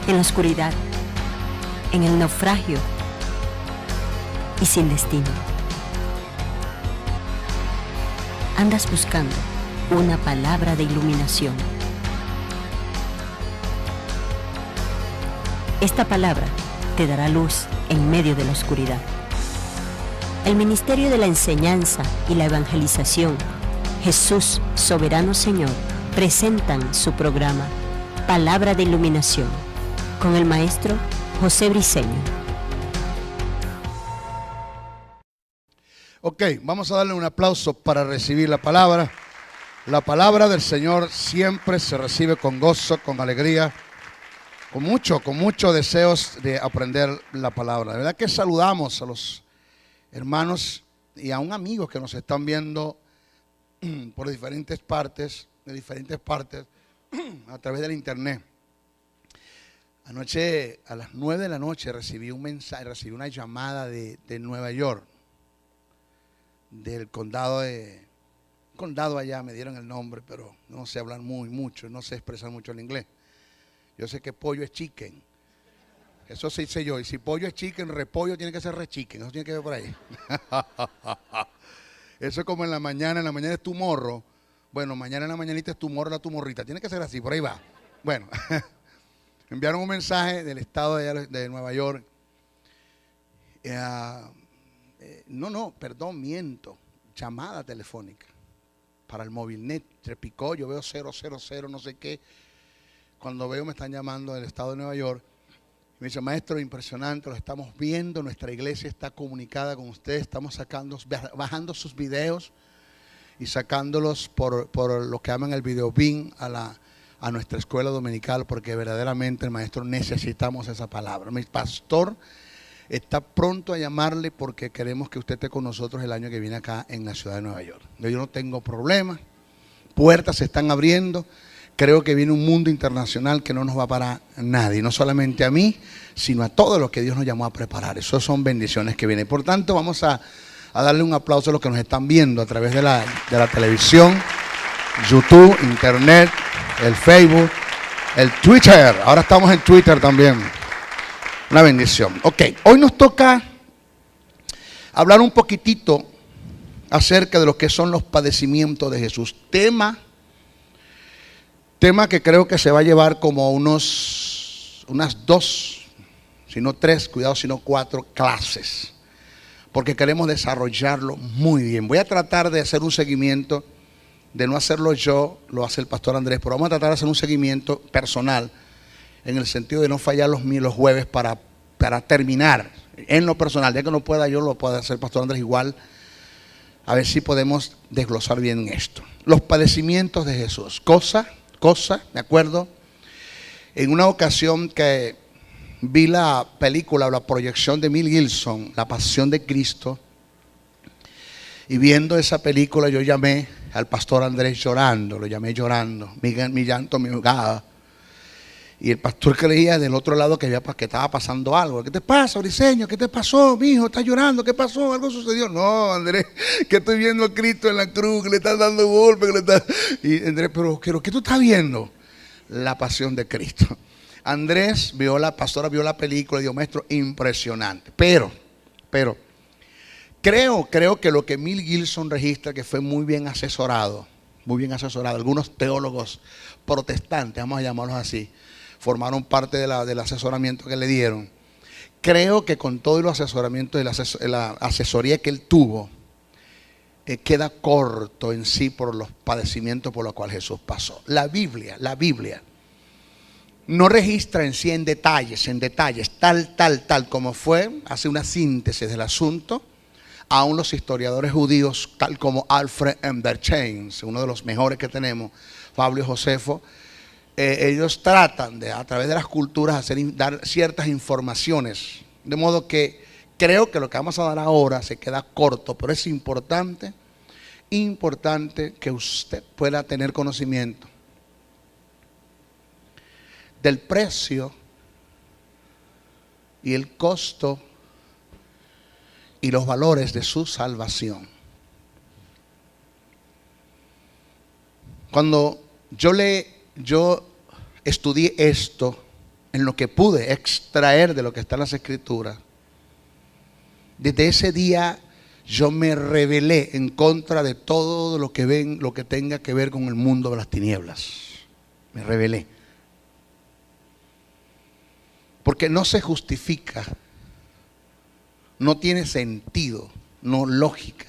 en la oscuridad, en el naufragio y sin destino. Andas buscando una palabra de iluminación. Esta palabra te dará luz en medio de la oscuridad. El Ministerio de la Enseñanza y la Evangelización, Jesús Soberano Señor, presentan su programa Palabra de Iluminación con el maestro José Briceño. Ok, vamos a darle un aplauso para recibir la palabra. La palabra del Señor siempre se recibe con gozo, con alegría, con muchos deseos de aprender la palabra. De verdad que saludamos a los hermanos y a un amigo que nos están viendo por diferentes partes, a través del internet. Anoche a las 9 de la noche recibí un mensaje, recibí una llamada de Nueva York, del condado allá, me dieron el nombre, pero no sé hablar mucho, no sé expresar mucho el inglés. Yo sé que pollo es chicken, eso sí sé yo, y si pollo es chicken, repollo tiene que ser re-chicken, eso tiene que ver por ahí. Eso es como en la mañana es tu morro, bueno, mañana en la mañanita es tu morro, la tu morrita, tiene que ser así, por ahí va. Bueno, enviaron un mensaje del estado de Nueva York. Miento. Llamada telefónica para el Movilnet. Repicó, yo veo 000, no sé qué. Cuando veo me están llamando del estado de Nueva York. Me dice, maestro, impresionante, lo estamos viendo. Nuestra iglesia está comunicada con usted. Estamos bajando sus videos y sacándolos por lo que llaman el video bin a nuestra escuela dominical, porque verdaderamente el maestro necesitamos esa palabra. Mi pastor está pronto a llamarle porque queremos que usted esté con nosotros el año que viene acá en la ciudad de Nueva York. Yo no tengo problema, puertas se están abriendo, creo que viene un mundo internacional que no nos va a parar nadie, no solamente a mí, sino a todos los que Dios nos llamó a preparar. Eso son bendiciones que vienen. Por tanto, vamos a darle un aplauso a los que nos están viendo a través de la televisión, YouTube, internet, el Facebook, el Twitter. Ahora estamos en Twitter también. Una bendición. Ok, hoy nos toca hablar un poquitito acerca de lo que son los padecimientos de Jesús. Tema que creo que se va a llevar como unas 2, si no 3, cuidado, si no 4 clases, porque queremos desarrollarlo muy bien. Voy a tratar de hacer un seguimiento, de no hacerlo yo, lo hace el pastor Andrés, pero vamos a tratar de hacer un seguimiento personal, en el sentido de no fallar los jueves para terminar en lo personal. Ya que no pueda yo, lo puede hacer el pastor Andrés igual, a ver si podemos desglosar bien esto. Los padecimientos de Jesús. Cosa, me acuerdo, en una ocasión que vi la película o la proyección de Mel Gibson, La Pasión de Cristo, y viendo esa película yo llamé al pastor Andrés llorando, lo llamé llorando, mi llanto me ahogaba. Y el pastor creía del otro lado que estaba pasando algo. ¿Qué te pasa, Briceño? ¿Qué te pasó, mijo? ¿Estás llorando? ¿Qué pasó? ¿Algo sucedió? No, Andrés, que estoy viendo a Cristo en la cruz, que le están dando golpes. Y Andrés, pero ¿qué tú estás viendo? La Pasión de Cristo. Andrés la pastora vio la película y dijo, maestro, impresionante. Pero, creo que lo que Mel Gibson registra, que fue muy bien asesorado. Algunos teólogos protestantes, vamos a llamarlos así, formaron parte del asesoramiento que le dieron. Creo que con todo el asesoramiento y la asesoría que él tuvo, queda corto en sí por los padecimientos por los cuales Jesús pasó. La Biblia no registra en sí en detalles, tal como fue, hace una síntesis del asunto. Aún los historiadores judíos, tal como Alfred Emberchain, uno de los mejores que tenemos, Fabio Josefo, ellos tratan de, a través de las culturas, dar ciertas informaciones. De modo que creo que lo que vamos a dar ahora se queda corto, pero es importante que usted pueda tener conocimiento del precio y el costo y los valores de su salvación. Cuando yo estudié esto, en lo que pude extraer de lo que está en las Escrituras, desde ese día yo me rebelé en contra de todo lo que tenga que ver con el mundo de las tinieblas. Me rebelé. Porque no se justifica, no tiene sentido, no lógica,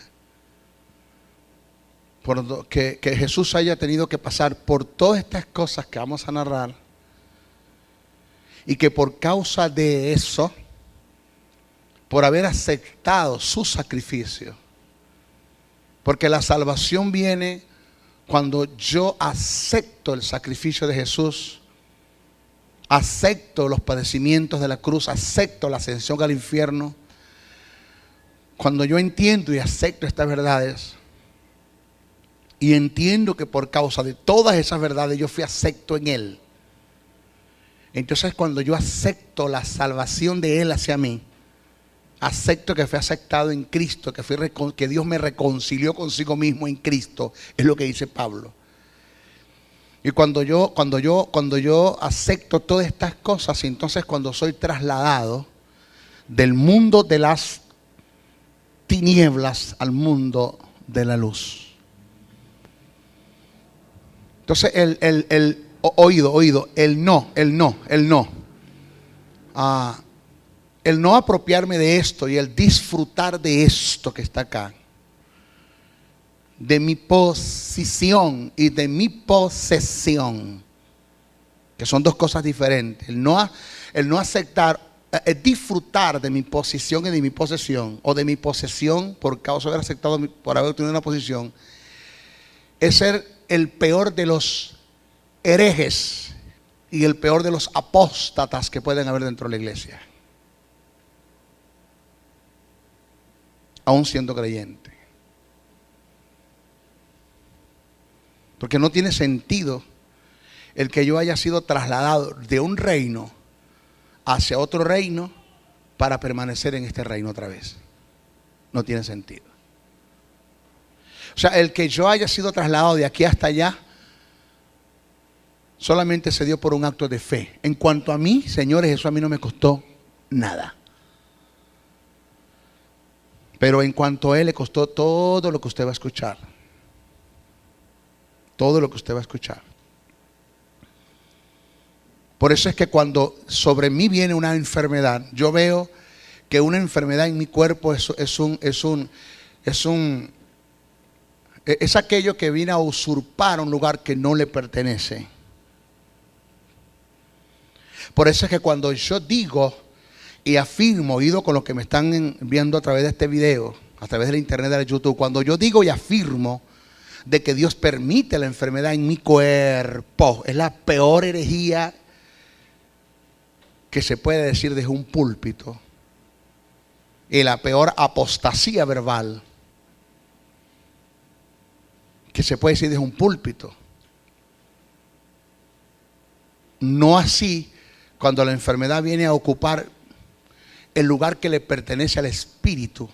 que Jesús haya tenido que pasar por todas estas cosas que vamos a narrar, y que por causa de eso, por haber aceptado su sacrificio, porque la salvación viene cuando yo acepto el sacrificio de Jesús, acepto los padecimientos de la cruz, acepto la ascensión al infierno. Cuando yo entiendo y acepto estas verdades, y entiendo que por causa de todas esas verdades yo fui acepto en Él, entonces cuando yo acepto la salvación de Él hacia mí, acepto que fui aceptado en Cristo, que Dios me reconcilió consigo mismo en Cristo, es lo que dice Pablo. Y cuando yo acepto todas estas cosas, entonces cuando soy trasladado del mundo de las tinieblas al mundo de la luz. Entonces el no apropiarme de esto y el disfrutar de esto que está acá, de mi posición y de mi posesión, que son dos cosas diferentes. El no aceptar, disfrutar de mi posición y de mi posesión, o de mi posesión por causa de haber aceptado, por haber tenido una posición, es ser el peor de los herejes y el peor de los apóstatas que pueden haber dentro de la iglesia, aún siendo creyente. Porque no tiene sentido el que yo haya sido trasladado de un reino hacia otro reino para permanecer en este reino otra vez. No tiene sentido. O sea, el que yo haya sido trasladado de aquí hasta allá solamente se dio por un acto de fe. En cuanto a mí, señores, eso a mí no me costó nada. Pero en cuanto a Él le costó todo lo que usted va a escuchar. Todo lo que usted va a escuchar. Por eso es que cuando sobre mí viene una enfermedad, yo veo que una enfermedad en mi cuerpo es aquello que viene a usurpar un lugar que no le pertenece. Por eso es que cuando yo digo y afirmo, oído con lo que me están viendo a través de este video, a través del internet, de YouTube, cuando yo digo y afirmo de que Dios permite la enfermedad en mi cuerpo, es la peor herejía que se puede decir desde un púlpito, y la peor apostasía verbal que se puede decir desde un púlpito. No así cuando la enfermedad viene a ocupar el lugar que le pertenece al espíritu.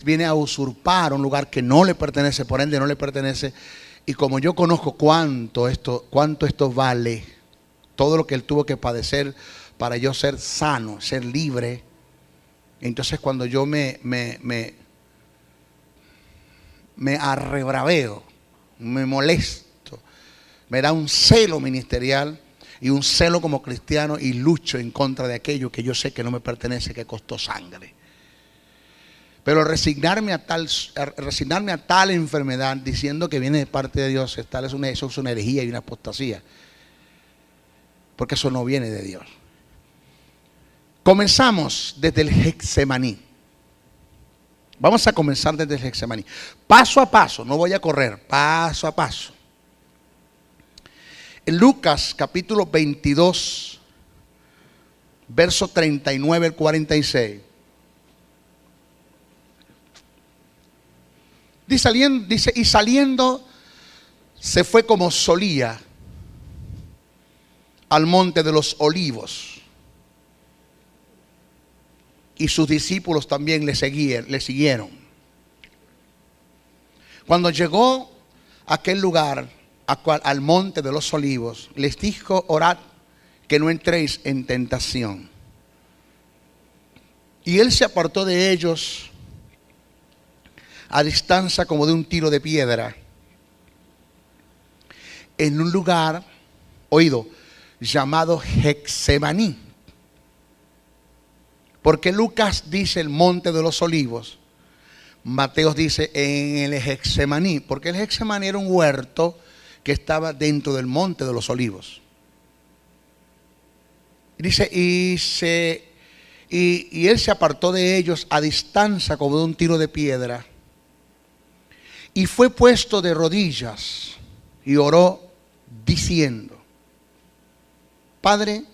Viene a usurpar un lugar que no le pertenece, por ende no le pertenece. Y como yo conozco cuánto esto vale, todo lo que Él tuvo que padecer para yo ser sano, ser libre, entonces cuando yo me arrebraveo, me molesto, me da un celo ministerial y un celo como cristiano, y lucho en contra de aquello que yo sé que no me pertenece, que costó sangre. Pero resignarme a tal enfermedad diciendo que viene de parte de Dios, eso es una herejía y una apostasía, porque eso no viene de Dios. Comenzamos desde el Getsemaní. Vamos a comenzar desde el Getsemaní, paso a paso, no voy a correr, paso a paso. En Lucas capítulo 22, verso 39 al 46. Dice, y saliendo se fue como solía al monte de los olivos, y sus discípulos también le siguieron. Cuando llegó a aquel lugar, al monte de los olivos, les dijo: orad que no entréis en tentación. Y él se apartó de ellos a distancia como de un tiro de piedra, en un lugar, oído, llamado Getsemaní. Porque Lucas dice el monte de los olivos, Mateo dice en el Getsemaní, porque el Getsemaní era un huerto que estaba dentro del monte de los olivos. Dice, y él se apartó de ellos a distancia como de un tiro de piedra, y fue puesto de rodillas y oró diciendo: Padre,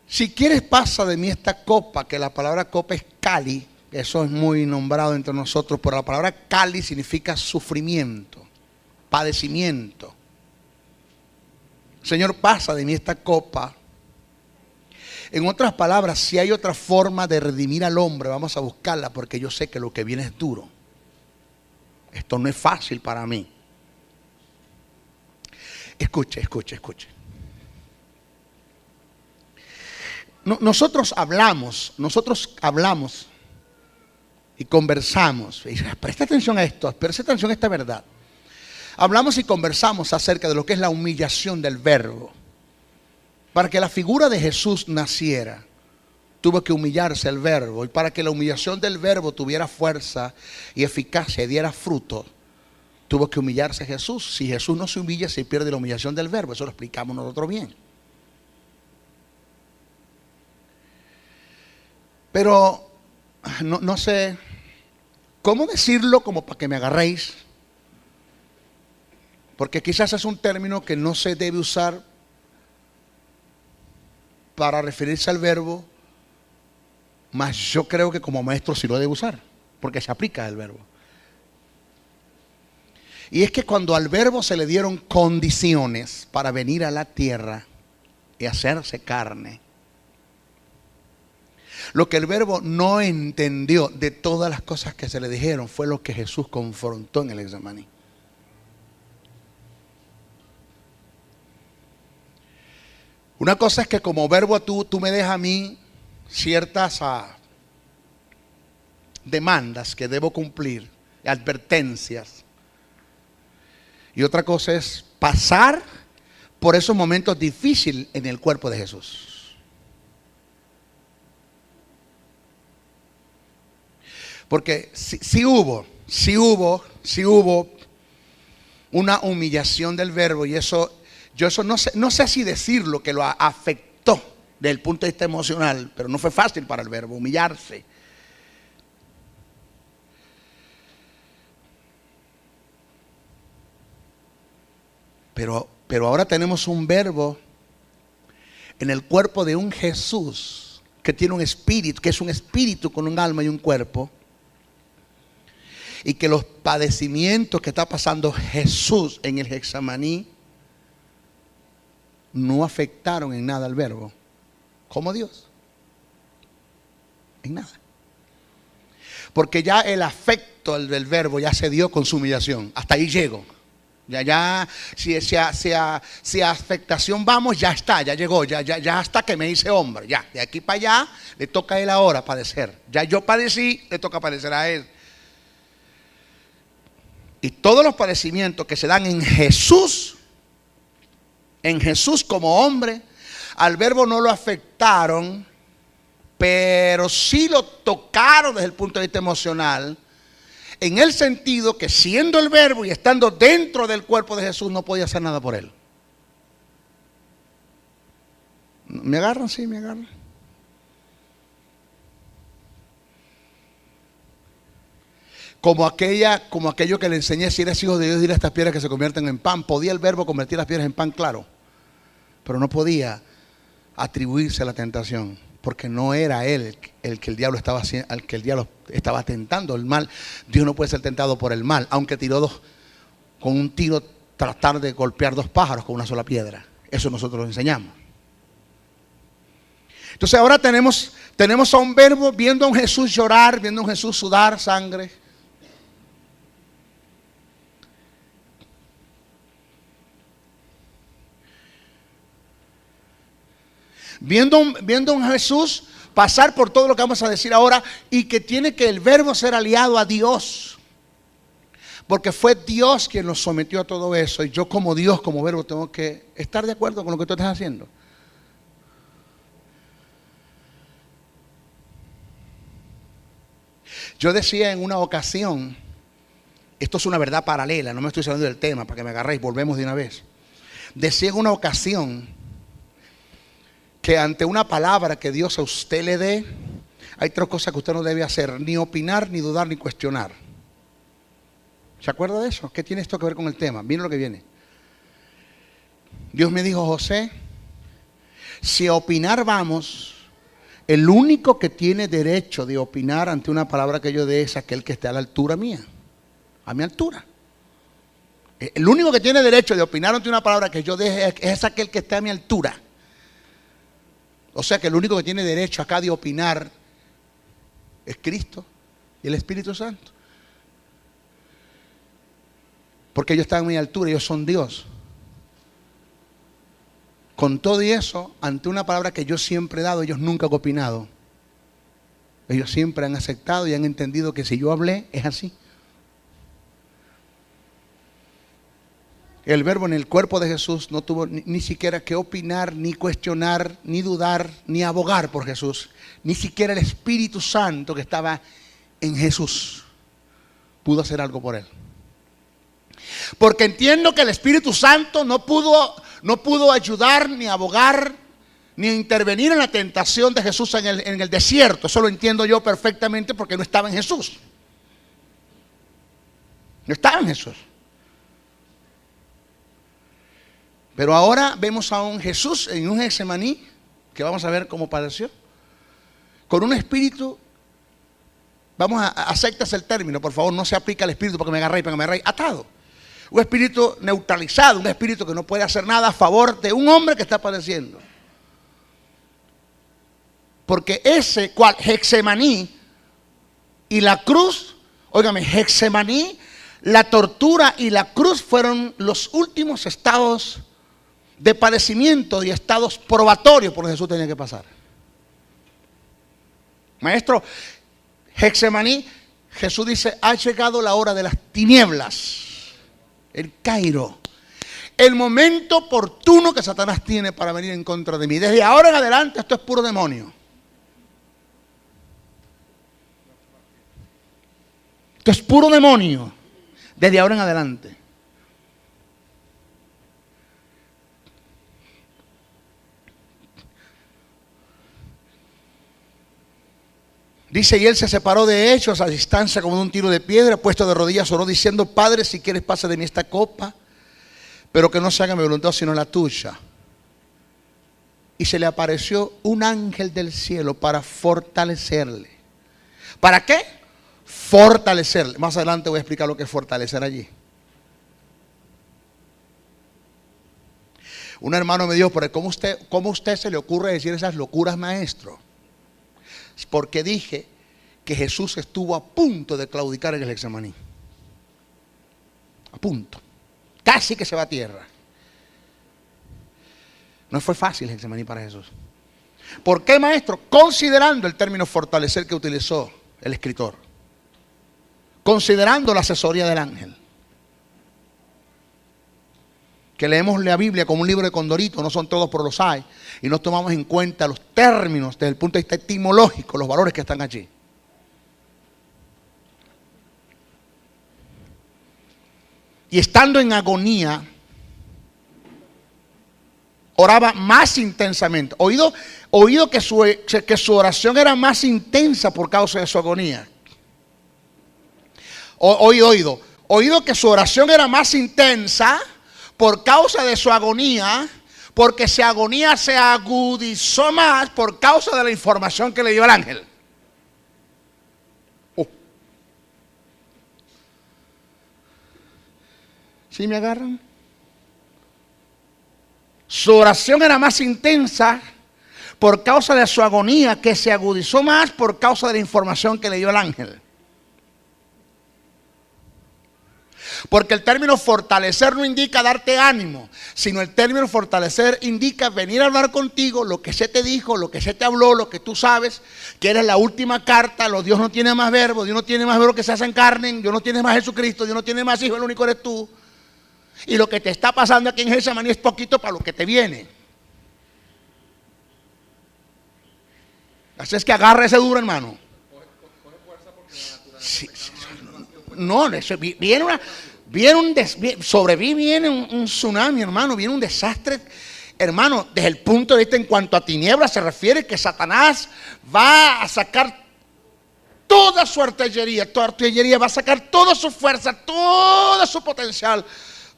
si quieres pasa de mí esta copa, que la palabra copa es cali, eso es muy nombrado entre nosotros, pero la palabra cali significa sufrimiento, padecimiento. Señor, pasa de mí esta copa. En otras palabras, si hay otra forma de redimir al hombre, vamos a buscarla, porque yo sé que lo que viene es duro. Esto no es fácil para mí. Escuche. Nosotros hablamos y conversamos. Presta atención a esto, presta atención a esta verdad. Hablamos y conversamos acerca de lo que es la humillación del verbo. Para que la figura de Jesús naciera, tuvo que humillarse el verbo. Y para que la humillación del verbo tuviera fuerza y eficacia y diera fruto, tuvo que humillarse Jesús. Si Jesús no se humilla, se pierde la humillación del verbo. Eso lo explicamos nosotros bien. Pero no sé cómo decirlo como para que me agarréis, porque quizás es un término que no se debe usar para referirse al verbo, mas yo creo que como maestro sí lo debe usar, porque se aplica al verbo. Y es que cuando al verbo se le dieron condiciones para venir a la tierra y hacerse carne, lo que el verbo no entendió de todas las cosas que se le dijeron fue lo que Jesús confrontó en el Getsemaní. Una cosa es que como verbo tú me dejas a mí ciertas demandas que debo cumplir, advertencias. Y otra cosa es pasar por esos momentos difíciles en el cuerpo de Jesús. Porque sí hubo una humillación del verbo, y eso, yo eso no sé si decirlo, que lo afectó desde el punto de vista emocional, pero no fue fácil para el verbo humillarse. Pero ahora tenemos un verbo en el cuerpo de un Jesús que tiene un espíritu, que es un espíritu con un alma y un cuerpo. Y que los padecimientos que está pasando Jesús en el Getsemaní no afectaron en nada al verbo. ¿Como Dios? En nada. Porque ya el afecto del verbo ya se dio con su humillación. Hasta ahí llego. Si a afectación vamos, ya está, ya llegó, ya hasta que me hice hombre. Ya, de aquí para allá le toca a él ahora padecer. Ya yo padecí, le toca padecer a él. Y todos los padecimientos que se dan en Jesús como hombre, al verbo no lo afectaron, pero sí lo tocaron desde el punto de vista emocional, en el sentido que siendo el verbo y estando dentro del cuerpo de Jesús, no podía hacer nada por él. ¿Me agarran? Sí, me agarran. Como aquello que le enseñé: si eres hijo de Dios, dile a estas piedras que se convierten en pan. Podía el verbo convertir las piedras en pan, claro, pero no podía atribuirse a la tentación, porque no era él el que el diablo estaba tentando. El mal, Dios no puede ser tentado por el mal, aunque con un tiro tratar de golpear dos pájaros con una sola piedra. Eso nosotros lo enseñamos. Entonces ahora tenemos a un verbo viendo a un Jesús llorar, viendo a un Jesús sudar sangre. Viendo a un Jesús pasar por todo lo que vamos a decir ahora y que tiene que el verbo ser aliado a Dios. Porque fue Dios quien nos sometió a todo eso y yo como Dios, como verbo, tengo que estar de acuerdo con lo que tú estás haciendo. Yo decía en una ocasión, esto es una verdad paralela, no me estoy saliendo del tema para que me agarréis, volvemos de una vez. Decía en una ocasión que ante una palabra que Dios a usted le dé, hay tres cosas que usted no debe hacer, ni opinar, ni dudar, ni cuestionar. ¿Se acuerda de eso? ¿Qué tiene esto que ver con el tema? Miren lo que viene. Dios me dijo, José, si a opinar vamos, el único que tiene derecho de opinar ante una palabra que yo dé es aquel que esté a la altura mía, a mi altura. El único que tiene derecho de opinar ante una palabra que yo dé es aquel que esté a mi altura. O sea que el único que tiene derecho acá de opinar es Cristo y el Espíritu Santo. Porque ellos están a mi altura, ellos son Dios. Con todo y eso, ante una palabra que yo siempre he dado, ellos nunca han opinado. Ellos siempre han aceptado y han entendido que si yo hablé, es así. El verbo en el cuerpo de Jesús no tuvo ni siquiera que opinar, ni cuestionar, ni dudar, ni abogar por Jesús. Ni siquiera el Espíritu Santo que estaba en Jesús pudo hacer algo por él. Porque entiendo que el Espíritu Santo no pudo ayudar, ni abogar, ni intervenir en la tentación de Jesús en el desierto. Eso lo entiendo yo perfectamente porque no estaba en Jesús. No estaba en Jesús. Pero ahora vemos a un Jesús en un Getsemaní, que vamos a ver cómo padeció, con un espíritu, aceptas el término, por favor, no se aplica al espíritu para que me agarre, atado. Un espíritu neutralizado, un espíritu que no puede hacer nada a favor de un hombre que está padeciendo. Porque ese cual Getsemaní y la cruz, óigame, Getsemaní, la tortura y la cruz fueron los últimos estados de padecimiento y estados probatorios por los que Jesús tenía que pasar. Maestro, Getsemaní, Jesús dice, ha llegado la hora de las tinieblas. El Cairo, el momento oportuno que Satanás tiene para venir en contra de mí. Desde ahora en adelante esto es puro demonio. Esto es puro demonio. Desde ahora en adelante. Dice, y él se separó de ellos a distancia como de un tiro de piedra, puesto de rodillas oró diciendo, Padre, si quieres pasa de mí esta copa, pero que no se haga mi voluntad sino la tuya. Y se le apareció un ángel del cielo para fortalecerle. ¿Para qué? Fortalecerle. Más adelante voy a explicar lo que es fortalecer allí. Un hermano me dijo, pero ¿cómo a usted se le ocurre decir esas locuras, maestro? Porque dije que Jesús estuvo a punto de claudicar en el Getsemaní. A punto. Casi que se va a tierra. No fue fácil el Getsemaní para Jesús. ¿Por qué, maestro? Considerando el término fortalecer que utilizó el escritor. Considerando la asesoría del ángel. Que leemos la Biblia como un libro de Condorito, no son todos, pero los hay, y no tomamos en cuenta los términos desde el punto de vista etimológico, los valores que están allí. Y estando en agonía, oraba más intensamente. Oído que su oración era más intensa por causa de su agonía. Oído que su oración era más intensa por causa de su agonía, porque su agonía se agudizó más por causa de la información que le dio el ángel. ¿Sí me agarran? Su oración era más intensa por causa de su agonía, que se agudizó más por causa de la información que le dio el ángel. Porque el término fortalecer no indica darte ánimo, sino el término fortalecer indica venir a hablar contigo, lo que se te dijo, lo que se te habló, lo que tú sabes, que eres la última carta. Dios no tiene más verbo, Dios no tiene más verbo que se hacen carne, Dios no tiene más Jesucristo, Dios no tiene más hijo, el único eres tú. Y lo que te está pasando aquí en Getsemaní es poquito para lo que te viene. Así es que agarra ese duro, hermano. Sí, sí, no, viene un tsunami, hermano, viene un desastre, hermano, desde el punto de vista en cuanto a tinieblas se refiere, que Satanás va a sacar toda su artillería, va a sacar toda su fuerza, todo su potencial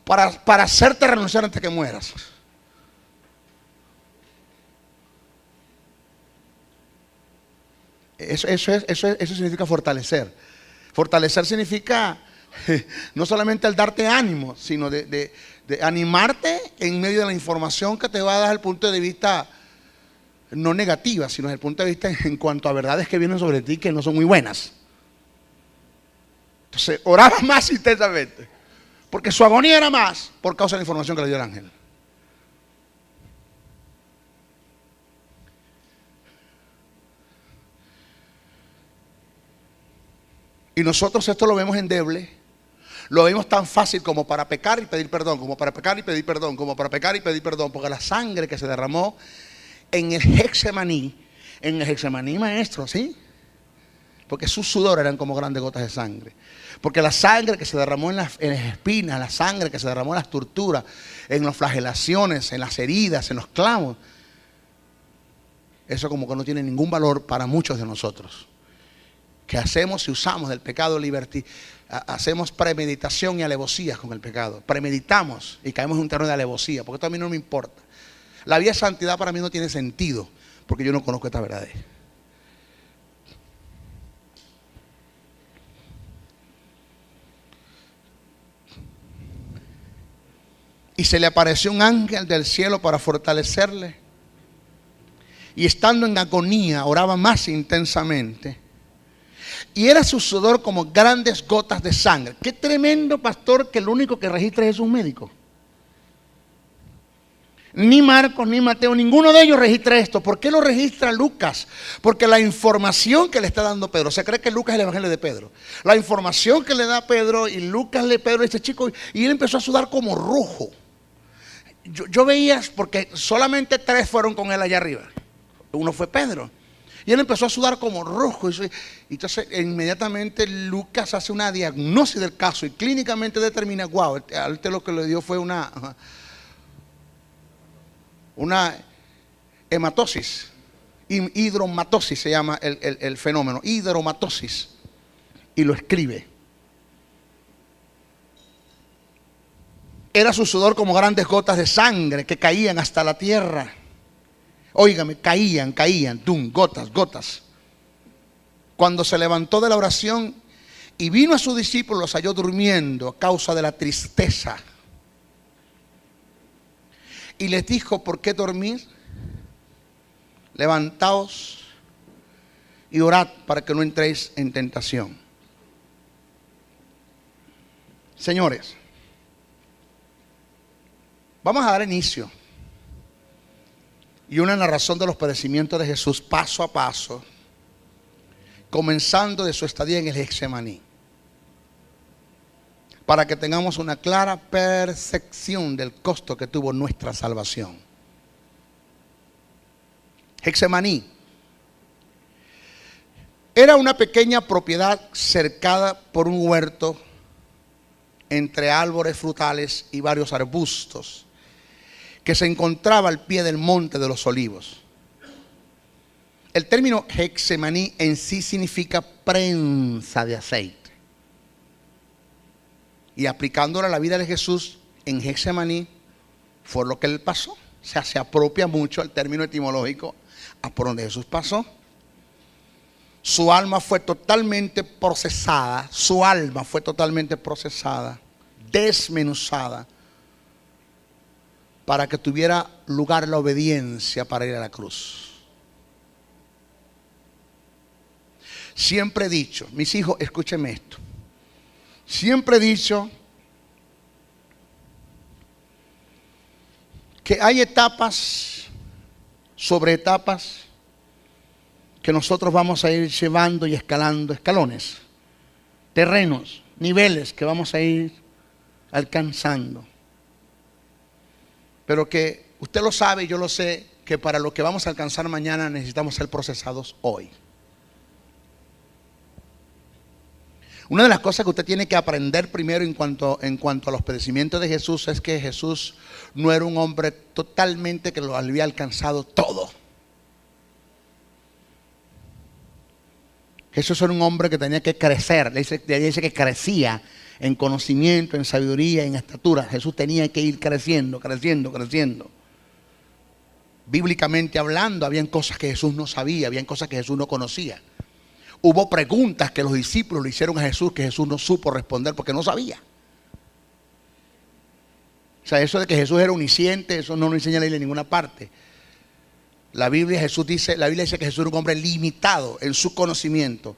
para hacerte renunciar antes que mueras. Eso significa fortalecer. Fortalecer significa no solamente el darte ánimo, sino de animarte en medio de la información que te va a dar desde el punto de vista no negativa, sino desde el punto de vista en cuanto a verdades que vienen sobre ti que no son muy buenas. Entonces oraba más intensamente, porque su agonía era más por causa de la información que le dio el ángel. Y nosotros esto lo vemos endeble, lo vemos tan fácil como para pecar y pedir perdón, como para pecar y pedir perdón, como para pecar y pedir perdón, porque la sangre que se derramó en el Getsemaní, maestro, ¿sí? Porque sus sudor eran como grandes gotas de sangre. Porque la sangre que se derramó en las espinas, la sangre que se derramó en las torturas, en las flagelaciones, en las heridas, en los clavos, eso como que no tiene ningún valor para muchos de nosotros. Que hacemos y usamos del pecado hacemos premeditación y alevosía con el pecado. Premeditamos y caemos en un terreno de alevosía, porque esto a mí no me importa. La vida de santidad para mí no tiene sentido, porque yo no conozco esta verdad. Y se le apareció un ángel del cielo para fortalecerle. Y estando en agonía, oraba más intensamente. Y era su sudor como grandes gotas de sangre. Qué tremendo, pastor, que el único que registra es un médico. Ni Marcos, ni Mateo, ninguno de ellos registra esto. ¿Por qué lo registra Lucas? Porque la información que le está dando Pedro, se cree que Lucas es el evangelio de Pedro. La información que le da Pedro y Lucas le Pedro a este chico, y él empezó a sudar como rojo. Yo veía, porque solamente 3 fueron con él allá arriba. Uno fue Pedro. Y él empezó a sudar como rojo. Y entonces inmediatamente Lucas hace una diagnosis del caso y clínicamente determina, wow, este lo que le dio fue una hematosis. Hidromatosis se llama el fenómeno, hidromatosis. Y lo escribe. Era su sudor como grandes gotas de sangre que caían hasta la tierra. Óigame, caían, gotas. Cuando se levantó de la oración y vino a sus discípulos, los halló durmiendo a causa de la tristeza. Y les dijo, ¿por qué dormir? Levantaos y orad para que no entréis en tentación. Señores, vamos a dar inicio y una narración de los padecimientos de Jesús paso a paso, comenzando de su estadía en el Getsemaní, para que tengamos una clara percepción del costo que tuvo nuestra salvación. Getsemaní era una pequeña propiedad cercada por un huerto entre árboles frutales y varios arbustos, que se encontraba al pie del monte de los olivos. El término Getsemaní en sí significa prensa de aceite. Y aplicándolo a la vida de Jesús en Getsemaní, fue lo que él pasó. O sea, se apropia mucho el término etimológico a por donde Jesús pasó. Su alma fue totalmente procesada, desmenuzada, para que tuviera lugar la obediencia para ir a la cruz. Siempre he dicho, mis hijos, escúchenme esto. Siempre he dicho que hay etapas sobre etapas que nosotros vamos a ir llevando y escalando, escalones, terrenos, niveles que vamos a ir alcanzando. Pero que usted lo sabe y yo lo sé, que para lo que vamos a alcanzar mañana necesitamos ser procesados hoy. Una de las cosas que usted tiene que aprender primero en cuanto a los padecimientos de Jesús es que Jesús no era un hombre totalmente que lo había alcanzado todo. Jesús era un hombre que tenía que crecer. Dice que crecía en conocimiento, en sabiduría, en estatura. Jesús tenía que ir creciendo. Bíblicamente hablando, habían cosas que Jesús no sabía, habían cosas que Jesús no conocía. Hubo preguntas que los discípulos le hicieron a Jesús que Jesús no supo responder porque no sabía. O sea, eso de que Jesús era omnisciente, eso no lo enseña la Biblia en ninguna parte. La Biblia dice que Jesús era un hombre limitado en su conocimiento.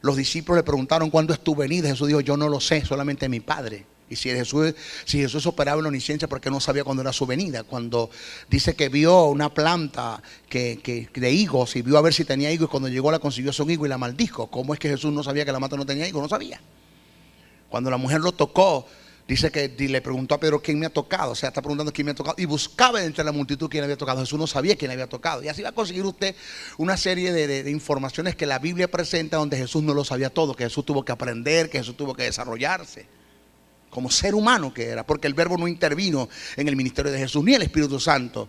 Los discípulos le preguntaron: ¿cuándo es tu venida? Jesús dijo: yo no lo sé, solamente mi Padre. Y si Jesús operaba en la omnisciencia, ¿por qué no sabía cuándo era su venida? Cuando dice que vio una planta de higos y vio a ver si tenía higos, y cuando llegó la consiguió son higos y la maldijo. ¿Cómo es que Jesús no sabía que la mata no tenía higos? No sabía. Cuando la mujer lo tocó, dice que le preguntó a Pedro: ¿quién me ha tocado? O sea, está preguntando quién me ha tocado. Y buscaba entre la multitud quién había tocado. Jesús no sabía quién había tocado. Y así va a conseguir usted una serie de informaciones que la Biblia presenta donde Jesús no lo sabía todo, que Jesús tuvo que aprender, que Jesús tuvo que desarrollarse como ser humano que era, porque el Verbo no intervino en el ministerio de Jesús, ni el Espíritu Santo,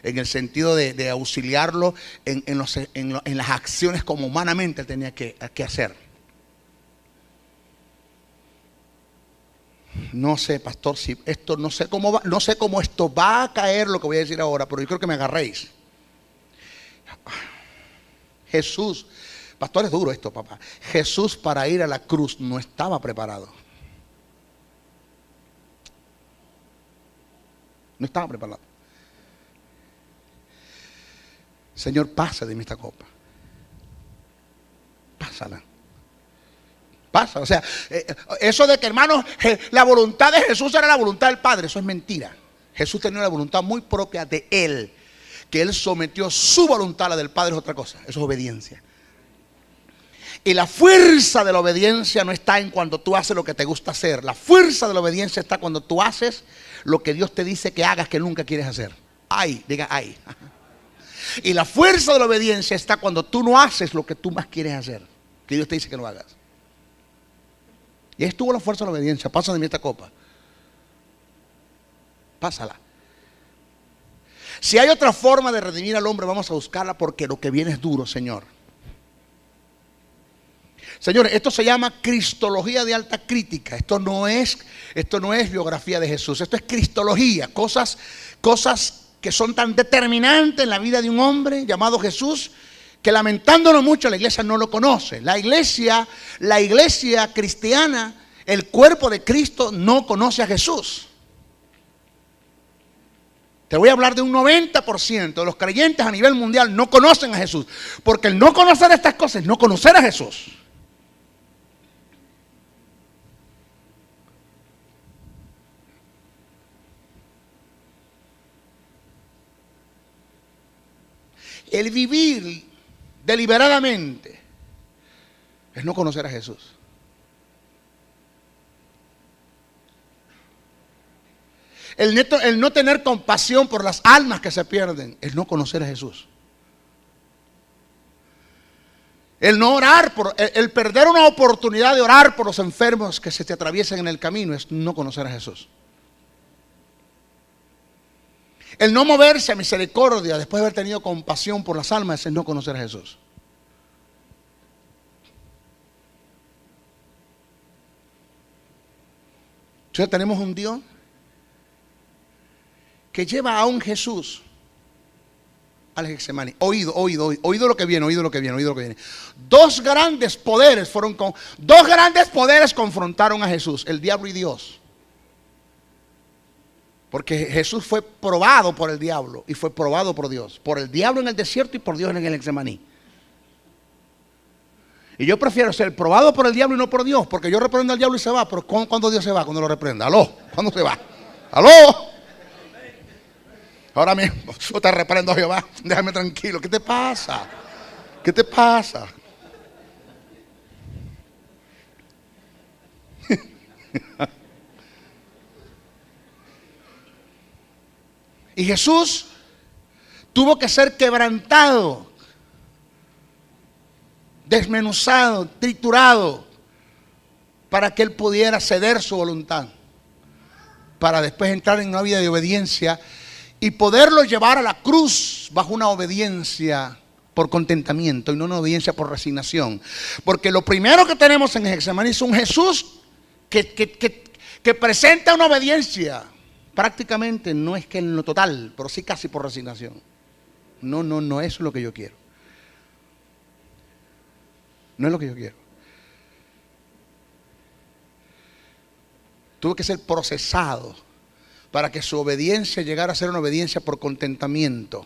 en el sentido de auxiliarlo en las acciones como humanamente él tenía que hacer. No sé, pastor, si esto no sé cómo esto va a caer, lo que voy a decir ahora, pero yo creo que me agarréis. Jesús, pastor, es duro esto, papá. Jesús, para ir a la cruz, no estaba preparado. No estaba preparado. Señor, pasa de mí esta copa. Pásala. Pasa, o sea, eso de que, hermanos, la voluntad de Jesús era la voluntad del Padre, eso es mentira. Jesús tenía una voluntad muy propia de Él, que Él sometió su voluntad a la del Padre, es otra cosa, eso es obediencia. Y la fuerza de la obediencia no está en cuando tú haces lo que te gusta hacer. La fuerza de la obediencia está cuando tú haces lo que Dios te dice que hagas que nunca quieres hacer. Ay, diga ay. Y la fuerza de la obediencia está cuando tú no haces lo que tú más quieres hacer, que Dios te dice que no hagas. Y ahí estuvo la fuerza de la obediencia. Pasa de mí esta copa. Pásala. Si hay otra forma de redimir al hombre, vamos a buscarla, porque lo que viene es duro, Señor. Señores, esto se llama cristología de alta crítica. Esto no es biografía de Jesús. Esto es cristología. Cosas que son tan determinantes en la vida de un hombre llamado Jesús, que lamentándolo mucho la iglesia no lo conoce. La iglesia cristiana, el cuerpo de Cristo, no conoce a Jesús. Te voy a hablar de un 90% de los creyentes a nivel mundial no conocen a Jesús. Porque el no conocer estas cosas es no conocer a Jesús. El vivir deliberadamente es no conocer a Jesús. El no tener compasión por las almas que se pierden es no conocer a Jesús. El no orar el perder una oportunidad de orar por los enfermos que se te atraviesan en el camino es no conocer a Jesús. El no moverse a misericordia después de haber tenido compasión por las almas es no conocer a Jesús. Entonces tenemos un Dios que lleva a un Jesús al Getsemaní. Oído lo que viene. Dos grandes poderes confrontaron a Jesús, el diablo y Dios. Porque Jesús fue probado por el diablo y fue probado por Dios. Por el diablo en el desierto y por Dios en el Getsemaní. Y yo prefiero ser probado por el diablo y no por Dios, porque yo reprendo al diablo y se va. Pero ¿cuándo Dios se va? Cuando lo reprenda. ¿Aló? ¿Cuándo se va? ¿Aló? Ahora mismo, yo te reprendo, Jehová, déjame tranquilo. ¿Qué te pasa? ¿Qué te pasa? Y Jesús tuvo que ser quebrantado, desmenuzado, triturado, para que Él pudiera ceder su voluntad, para después entrar en una vida de obediencia y poderlo llevar a la cruz bajo una obediencia por contentamiento y no una obediencia por resignación. Porque lo primero que tenemos en Getsemaní es un Jesús que presenta una obediencia. Prácticamente no es que en lo total, pero sí casi por resignación. No, eso es lo que yo quiero. No es lo que yo quiero. Tuvo que ser procesado para que su obediencia llegara a ser una obediencia por contentamiento.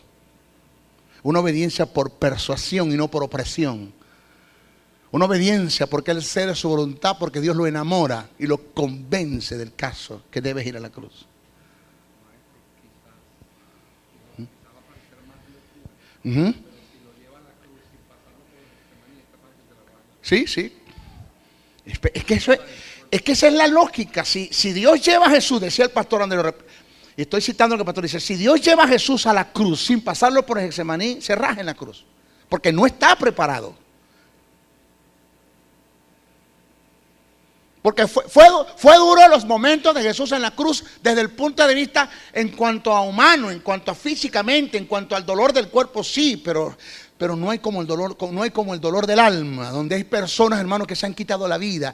Una obediencia por persuasión y no por opresión. Una obediencia porque Él cede su voluntad, porque Dios lo enamora y lo convence del caso que debes ir a la cruz. Sí. Es que esa es la lógica. Si Dios lleva a Jesús, decía el pastor Andrés, y estoy citando lo que el pastor dice, si Dios lleva a Jesús a la cruz sin pasarlo por Getsemaní, se raja en la cruz, porque no está preparado. Porque fue duro los momentos de Jesús en la cruz desde el punto de vista en cuanto a humano, en cuanto a físicamente, en cuanto al dolor del cuerpo, sí, pero no hay como el dolor del alma, donde hay personas, hermanos, que se han quitado la vida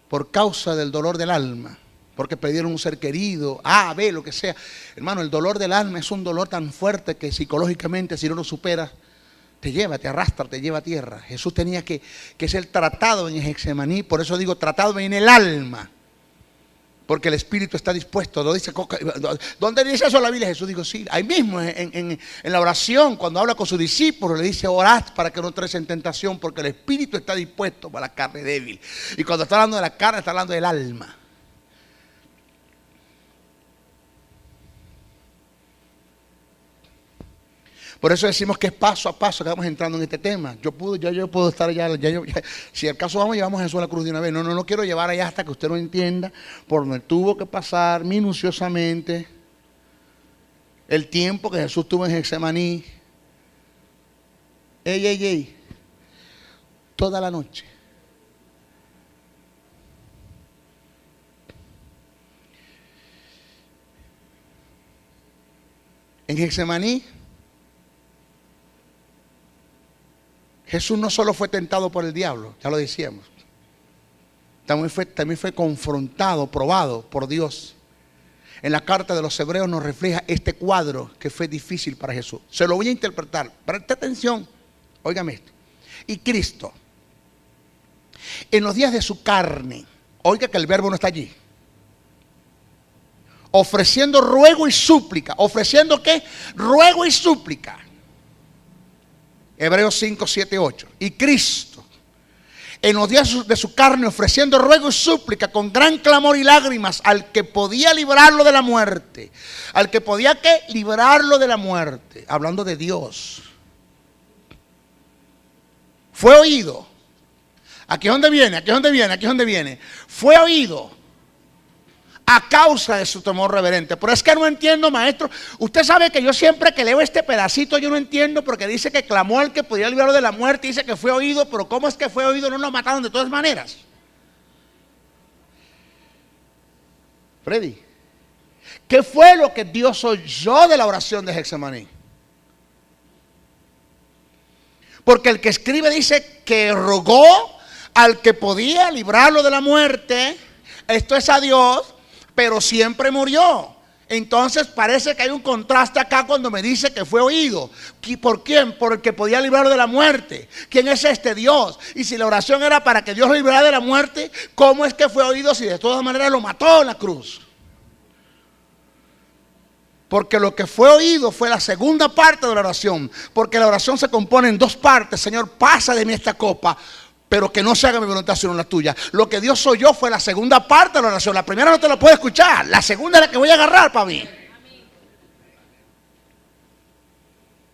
por causa del dolor del alma, porque perdieron un ser querido, A, B, lo que sea. Hermano, el dolor del alma es un dolor tan fuerte que psicológicamente, si no lo superas, te arrastra, te lleva a tierra. Jesús tenía que ser tratado en Getsemaní, por eso digo tratado en el alma, porque el espíritu está dispuesto. ¿Dónde dice eso la Biblia? Jesús dijo, sí, ahí mismo en la oración, cuando habla con sus discípulos, le dice, orad para que no entres en tentación, porque el espíritu está dispuesto para la carne débil. Y cuando está hablando de la carne, está hablando del alma. Por eso decimos que es paso a paso que vamos entrando en este tema. Yo puedo estar ya, si al caso llevamos a Jesús a la cruz de una vez. No quiero llevar allá hasta que usted lo entienda por donde tuvo que pasar minuciosamente el tiempo que Jesús tuvo en Getsemaní. Toda la noche. En Getsemaní, Jesús no solo fue tentado por el diablo, ya lo decíamos, también fue confrontado, probado por Dios. En la carta de los Hebreos nos refleja este cuadro que fue difícil para Jesús. Se lo voy a interpretar, preste atención, óigame esto. Y Cristo, en los días de su carne, oiga que el verbo no está allí, ofreciendo ruego y súplica. ¿Ofreciendo qué? Ruego y súplica. Hebreos 5, 7, 8. Y Cristo, en los días de su carne, ofreciendo ruego y súplica con gran clamor y lágrimas al que podía librarlo de la muerte. Al que podía ¿qué? Librarlo de la muerte. Hablando de Dios. Fue oído. Aquí es donde viene. Fue oído a causa de su temor reverente. Pero es que no entiendo, maestro. Usted sabe que yo siempre que leo este pedacito yo no entiendo, porque dice que clamó al que podía librarlo de la muerte, dice que fue oído, pero ¿cómo es que fue oído? No lo mataron de todas maneras. Freddy, ¿qué fue lo que Dios oyó de la oración de Getsemaní? Porque el que escribe dice que rogó al que podía librarlo de la muerte. Esto es a Dios, pero siempre murió. Entonces parece que hay un contraste acá cuando me dice que fue oído. ¿Por quién? Por el que podía librarlo de la muerte. ¿Quién es este Dios? Y si la oración era para que Dios lo librara de la muerte, ¿cómo es que fue oído si de todas maneras lo mató en la cruz? Porque lo que fue oído fue la segunda parte de la oración. Porque la oración se compone en dos partes. Señor, pasa de mí esta copa, pero que no se haga mi voluntad sino la tuya. Lo que Dios oyó fue la segunda parte de la oración. La primera no te la puedo escuchar, la segunda es la que voy a agarrar para mí.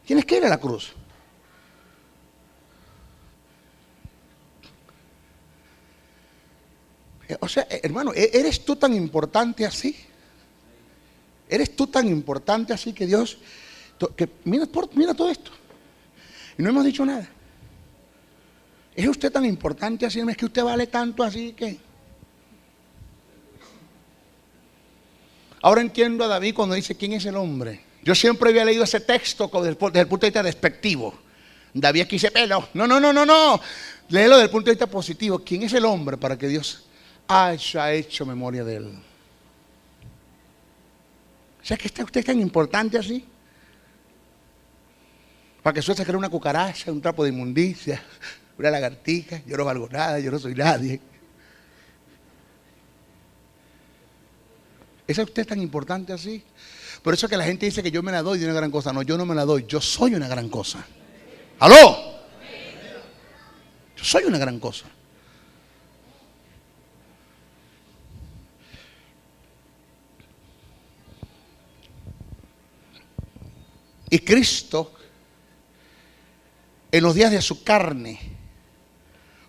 Tienes que ir a la cruz. O sea, hermano, ¿eres tú tan importante así? ¿Eres tú tan importante así que Dios... mira todo esto. Y no hemos dicho nada. ¿Es usted tan importante así? ¿Es que usted vale tanto así que...? Ahora entiendo a David cuando dice, ¿quién es el hombre? Yo siempre había leído ese texto desde el punto de vista despectivo. David aquí dice, pelo. No. Léelo desde el punto de vista positivo. ¿Quién es el hombre para que Dios haya hecho memoria de él? O sea, que está usted tan importante así. Para que suelte se cree una cucaracha, un trapo de inmundicia, una lagartija. Yo no valgo nada, yo no soy nadie. ¿Es usted tan importante así? Por eso que la gente dice que yo me la doy de una gran cosa. No, yo no me la doy, yo soy una gran cosa. ¡Aló! Yo soy una gran cosa. Y Cristo, en los días de su carne,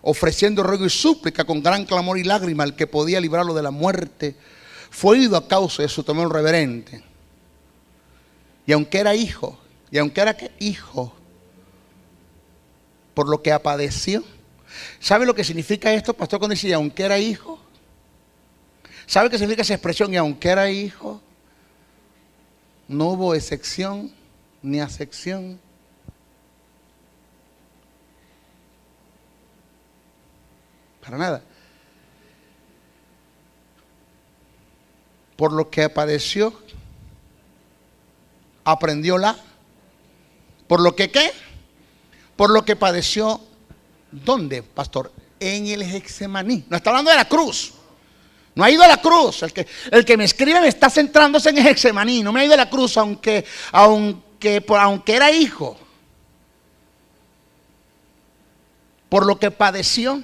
ofreciendo ruego y súplica con gran clamor y lágrima al que podía librarlo de la muerte, fue oído a causa de su temor reverente. Y aunque era hijo, por lo que padeció. ¿Sabe lo que significa esto, pastor, cuando dice, y aunque era hijo? ¿Sabe qué significa esa expresión, y aunque era hijo? No hubo excepción ni acepción. Para nada. Por lo que padeció, aprendió ¿por lo que qué? Por lo que padeció, ¿dónde, pastor? En el Getsemaní. No está hablando de la cruz. No ha ido a la cruz. El que me escribe me está centrándose en el Getsemaní. No me ha ido a la cruz, aunque era hijo. Por lo que padeció.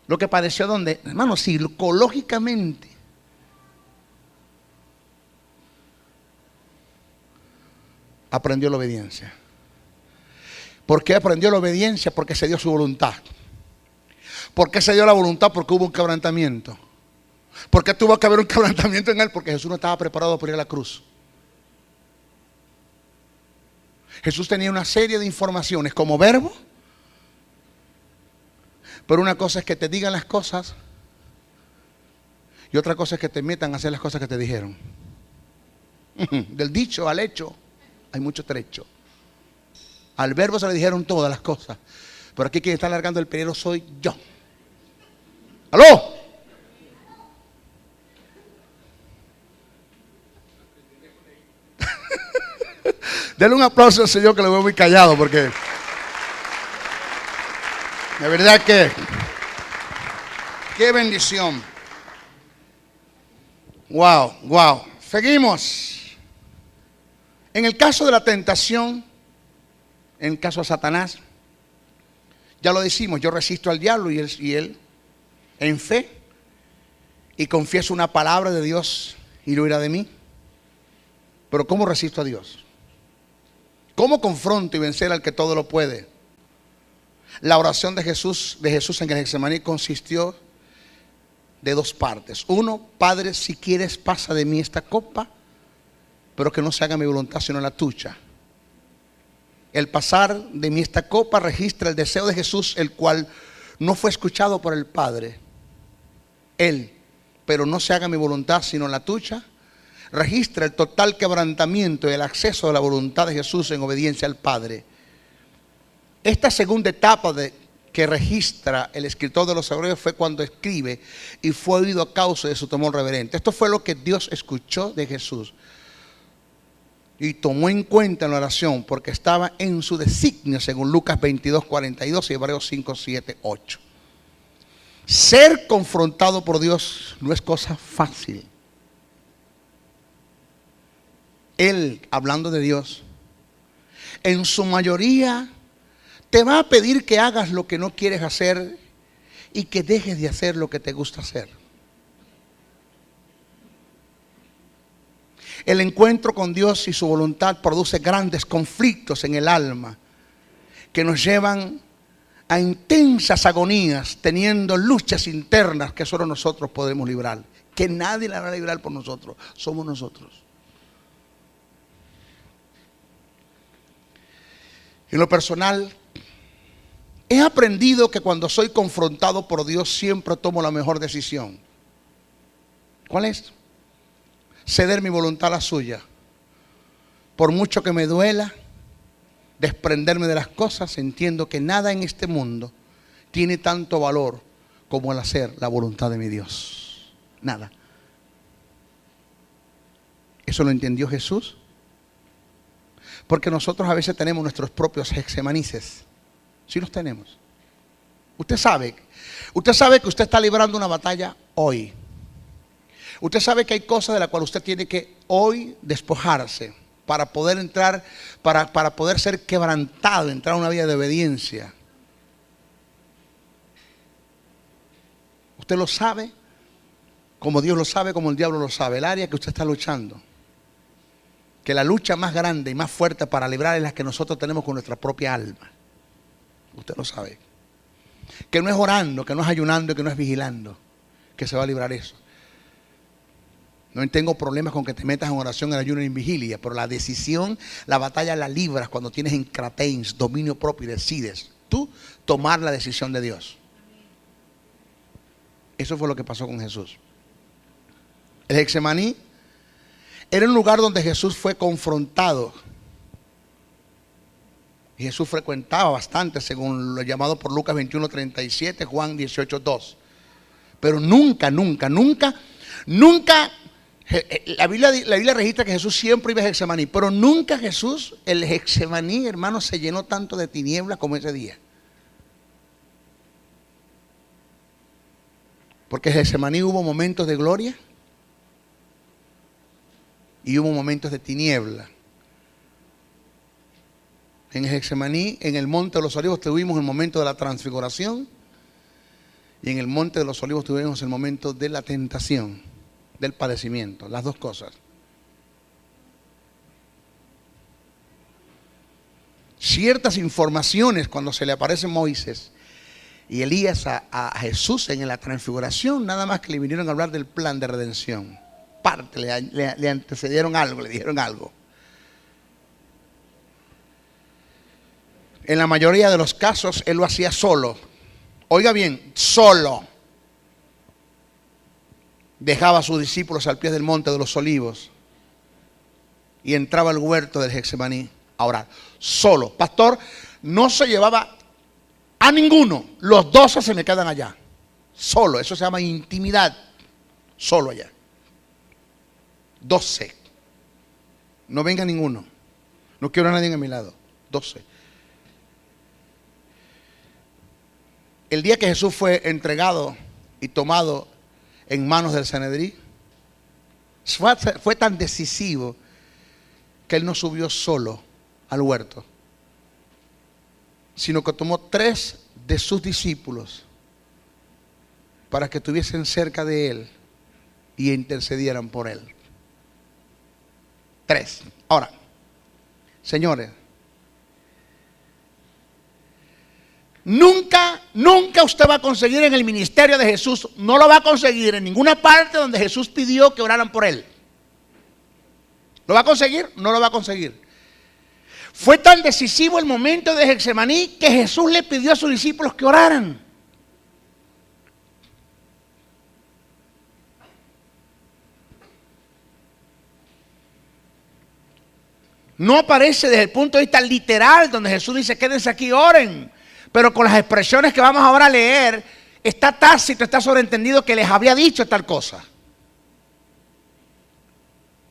Lo que padeció, ¿dónde? Hermano, psicológicamente. Aprendió la obediencia. ¿Por qué aprendió la obediencia? Porque se dio su voluntad. ¿Por qué se dio la voluntad? Porque hubo un quebrantamiento. ¿Por qué tuvo que haber un quebrantamiento en él? Porque Jesús no estaba preparado para ir a la cruz. Jesús tenía una serie de informaciones como verbo. Pero una cosa es que te digan las cosas y otra cosa es que te metan a hacer las cosas que te dijeron. Del dicho al hecho hay mucho trecho. Al verbo se le dijeron todas las cosas, pero aquí quien está alargando el periodo soy yo. ¡Aló! Denle un aplauso al Señor, que lo veo muy callado, porque de verdad que qué bendición. Wow. Seguimos. En el caso de la tentación, en el caso de Satanás, ya lo decimos, yo resisto al diablo y él en fe y confieso una palabra de Dios y lo irá de mí. Pero ¿cómo resisto a Dios? ¿Cómo confronto y vencer al que todo lo puede? La oración de Jesús en el Getsemaní consistió de dos partes. Uno, Padre, si quieres pasa de mí esta copa, pero que no se haga mi voluntad sino la tuya. El pasar de mí esta copa registra el deseo de Jesús, el cual no fue escuchado por el Padre. Él, pero no se haga mi voluntad sino la tuya, registra el total quebrantamiento y el acceso a la voluntad de Jesús en obediencia al Padre. Esta segunda etapa que registra el escritor de los Hebreos fue cuando escribe y fue oído a causa de su temor reverente. Esto fue lo que Dios escuchó de Jesús y tomó en cuenta en la oración porque estaba en su designio, según Lucas 22:42 y Hebreos 5:7-8. Ser confrontado por Dios no es cosa fácil. Él, hablando de Dios, en su mayoría te va a pedir que hagas lo que no quieres hacer y que dejes de hacer lo que te gusta hacer. El encuentro con Dios y su voluntad produce grandes conflictos en el alma que nos llevan a intensas agonías, teniendo luchas internas que solo nosotros podemos librar, que nadie la va a librar por nosotros, somos nosotros. En lo personal, he aprendido que cuando soy confrontado por Dios siempre tomo la mejor decisión. ¿Cuál es? Ceder mi voluntad a la suya. Por mucho que me duela desprenderme de las cosas, entiendo que nada en este mundo tiene tanto valor como el hacer la voluntad de mi Dios. Nada. ¿Eso lo entendió Jesús? Porque nosotros a veces tenemos nuestros propios Getsemaníes. Sí los tenemos. Usted sabe que usted está librando una batalla hoy. Usted sabe que hay cosas de las cuales usted tiene que hoy despojarse para poder entrar, para poder ser quebrantado, entrar a una vida de obediencia. Usted lo sabe, como Dios lo sabe, como el diablo lo sabe, el área que usted está luchando. Que la lucha más grande y más fuerte para librar es la que nosotros tenemos con nuestra propia alma. Usted lo sabe. Que no es orando, que no es ayunando, que no es vigilando, que se va a librar eso. No tengo problemas con que te metas en oración, en ayuno y en vigilia, pero la decisión, la batalla la libras cuando tienes en crateins, dominio propio, y decides tú tomar la decisión de Dios. Eso fue lo que pasó con Jesús. El Getsemaní era un lugar donde Jesús fue confrontado. Y Jesús frecuentaba bastante, según lo llamado por Lucas 21:37, Juan 18:2. Pero nunca, la Biblia registra que Jesús siempre iba a Getsemaní, pero nunca el Getsemaní, hermano, se llenó tanto de tinieblas como ese día. Porque en Getsemaní hubo momentos de gloria y hubo momentos de tiniebla. En Getsemaní, en el Monte de los Olivos, tuvimos el momento de la transfiguración. Y en el Monte de los Olivos tuvimos el momento de la tentación, del padecimiento, las dos cosas. Ciertas informaciones cuando se le aparece Moisés y Elías a Jesús en la transfiguración, nada más que le vinieron a hablar del plan de redención. Le antecedieron algo, le dijeron algo. En la mayoría de los casos él lo hacía solo. Oiga bien, solo. Dejaba a sus discípulos al pie del Monte de los Olivos y entraba al huerto del Getsemaní a orar. Solo. Pastor, no se llevaba a ninguno. Los 12 se me quedan allá. Solo. Eso se llama intimidad. Solo allá. 12. No venga ninguno. No quiero a nadie a mi lado. 12. El día que Jesús fue entregado y tomado en manos del Sanedrín, fue tan decisivo que él no subió solo al huerto, sino que tomó 3 de sus discípulos para que estuviesen cerca de él y intercedieran por él. 3. Ahora, señores, nunca usted va a conseguir en el ministerio de Jesús, no lo va a conseguir en ninguna parte donde Jesús pidió que oraran por él. ¿Lo va a conseguir? No lo va a conseguir. Fue tan decisivo el momento de Getsemaní que Jesús le pidió a sus discípulos que oraran. No aparece desde el punto de vista literal donde Jesús dice quédense aquí, oren. Pero con las expresiones que vamos ahora a leer, está tácito, está sobreentendido que les había dicho tal cosa.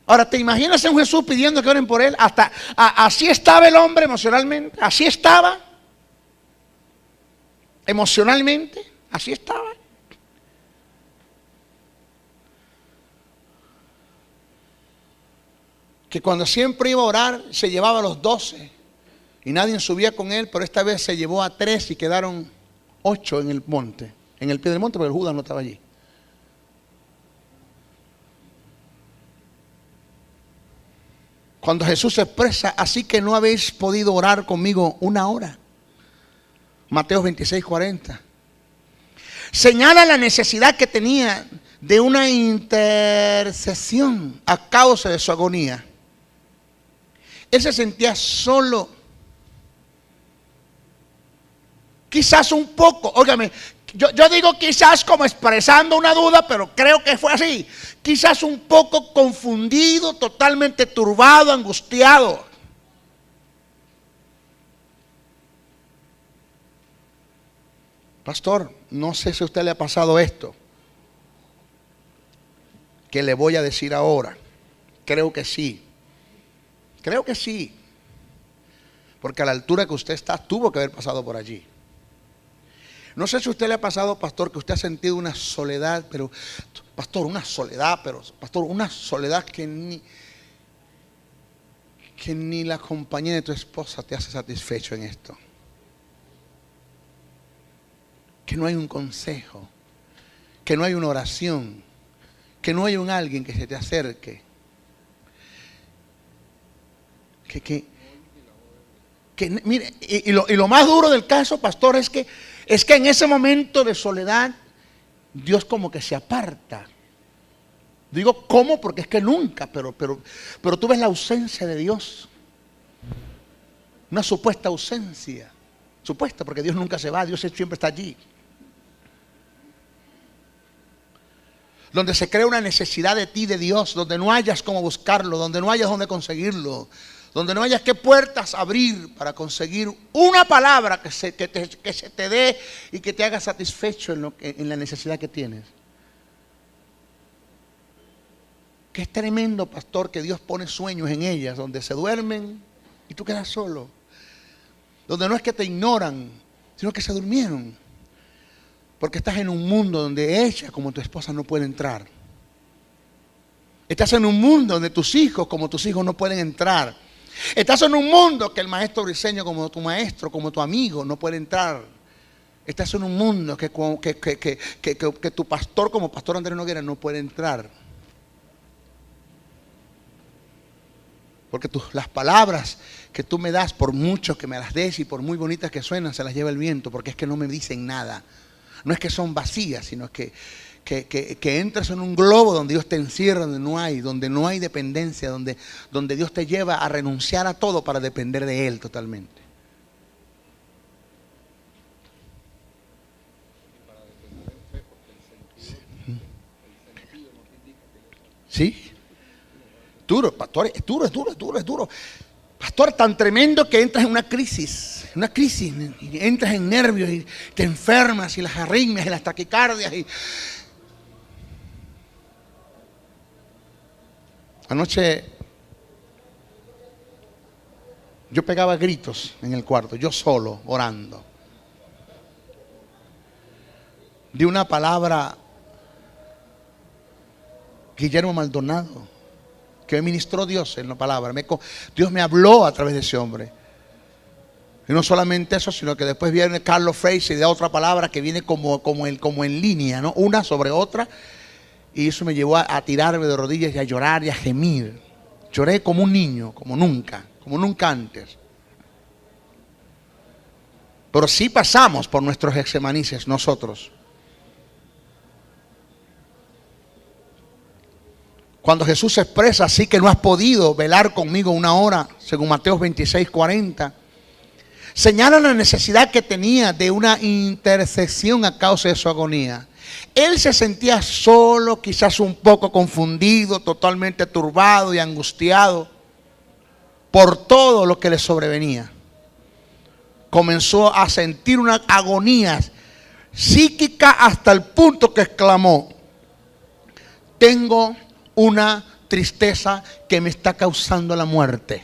Ahora, ¿te imaginas a un Jesús pidiendo que oren por él? Así estaba el hombre emocionalmente, así estaba. Emocionalmente, así estaba. Que cuando siempre iba a orar, se llevaba a los 12 Y nadie subía con él, pero esta vez se llevó a 3 y quedaron 8 en el monte, en el pie del monte, porque el Judas no estaba allí. Cuando Jesús se expresa, así que no habéis podido orar conmigo una hora. Mateo 26:40. Señala la necesidad que tenía de una intercesión a causa de su agonía. Él se sentía solo. Quizás un poco, óigame, yo digo quizás como expresando una duda, pero creo que fue así. Quizás un poco confundido, totalmente turbado, angustiado. Pastor, no sé si a usted le ha pasado esto que le voy a decir ahora. Creo que sí. Creo que sí. Porque a la altura que usted está, tuvo que haber pasado por allí. No sé si a usted le ha pasado, pastor, que usted ha sentido una soledad, pero, pastor, una soledad que ni la compañía de tu esposa te hace satisfecho en esto. Que no hay un consejo, que no hay una oración, que no hay un alguien que se te acerque. Mire, y lo más duro del caso, pastor, es que en ese momento de soledad, Dios como que se aparta. Digo, ¿cómo? Porque es que nunca, pero tú ves la ausencia de Dios. Una supuesta ausencia. Supuesta, porque Dios nunca se va, Dios siempre está allí. Donde se crea una necesidad de ti, de Dios, donde no hayas cómo buscarlo, donde no hayas dónde conseguirlo, donde no hayas qué puertas abrir para conseguir una palabra que se te dé y que te haga satisfecho en la necesidad que tienes. Que es tremendo, pastor, que Dios pone sueños en ellas, donde se duermen y tú quedas solo. Donde no es que te ignoran, sino que se durmieron. Porque estás en un mundo donde ella, como tu esposa, no puede entrar. Estás en un mundo donde tus hijos, como tus hijos, no pueden entrar. Estás en un mundo que el maestro Briceño, como tu maestro, como tu amigo, no puede entrar. Estás en un mundo que tu pastor, como pastor Andrés Noguera, no puede entrar. Porque las palabras que tú me das, por mucho que me las des y por muy bonitas que suenan, se las lleva el viento, porque es que no me dicen nada. No es que son vacías, sino que entras en un globo donde Dios te encierra, donde no hay dependencia, donde Dios te lleva a renunciar a todo para depender de Él totalmente. ¿Sí? Duro, pastor, es duro. Pastor, tan tremendo que entras en una crisis, y entras en nervios y te enfermas y las arritmias y las taquicardias. Anoche yo pegaba gritos en el cuarto, yo solo, orando. Di una palabra, Guillermo Maldonado, que me ministró Dios en la palabra. Dios me habló a través de ese hombre. Y no solamente eso, sino que después viene Carlos Fraser y da otra palabra que viene como en línea, ¿no? Una sobre otra. Y eso me llevó a tirarme de rodillas y a llorar y a gemir. Lloré como un niño, como nunca antes. Pero sí pasamos por nuestros Getsemaníes nosotros. Cuando Jesús se expresa, así que no has podido velar conmigo una hora, según Mateo 26:40, señala la necesidad que tenía de una intercesión a causa de su agonía. Él se sentía solo, quizás un poco confundido, totalmente turbado y angustiado por todo lo que le sobrevenía. Comenzó a sentir una agonía psíquica hasta el punto que exclamó: tengo una tristeza que me está causando la muerte.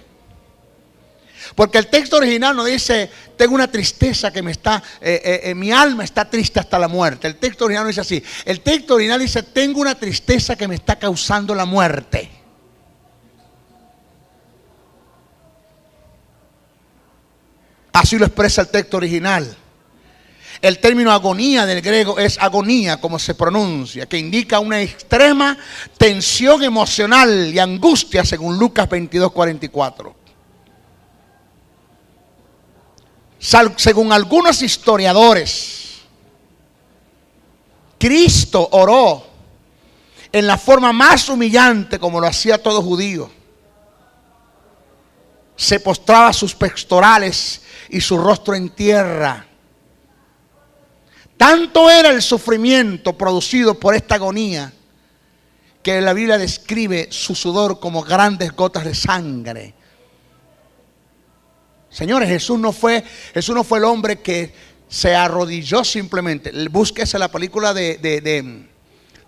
Porque el texto original no dice tengo una tristeza que me está, mi alma está triste hasta la muerte. El texto original no dice así. El texto original dice tengo una tristeza que me está causando la muerte. Así lo expresa el texto original. El término agonía del griego es agonía, como se pronuncia, que indica una extrema tensión emocional y angustia, según Lucas 22:44. Según algunos historiadores, Cristo oró en la forma más humillante, como lo hacía todo judío. Se postraba a sus pectorales y su rostro en tierra. Tanto era el sufrimiento producido por esta agonía que la Biblia describe su sudor como grandes gotas de sangre. Señores, Jesús no fue el hombre que se arrodilló simplemente. Búsquese la película de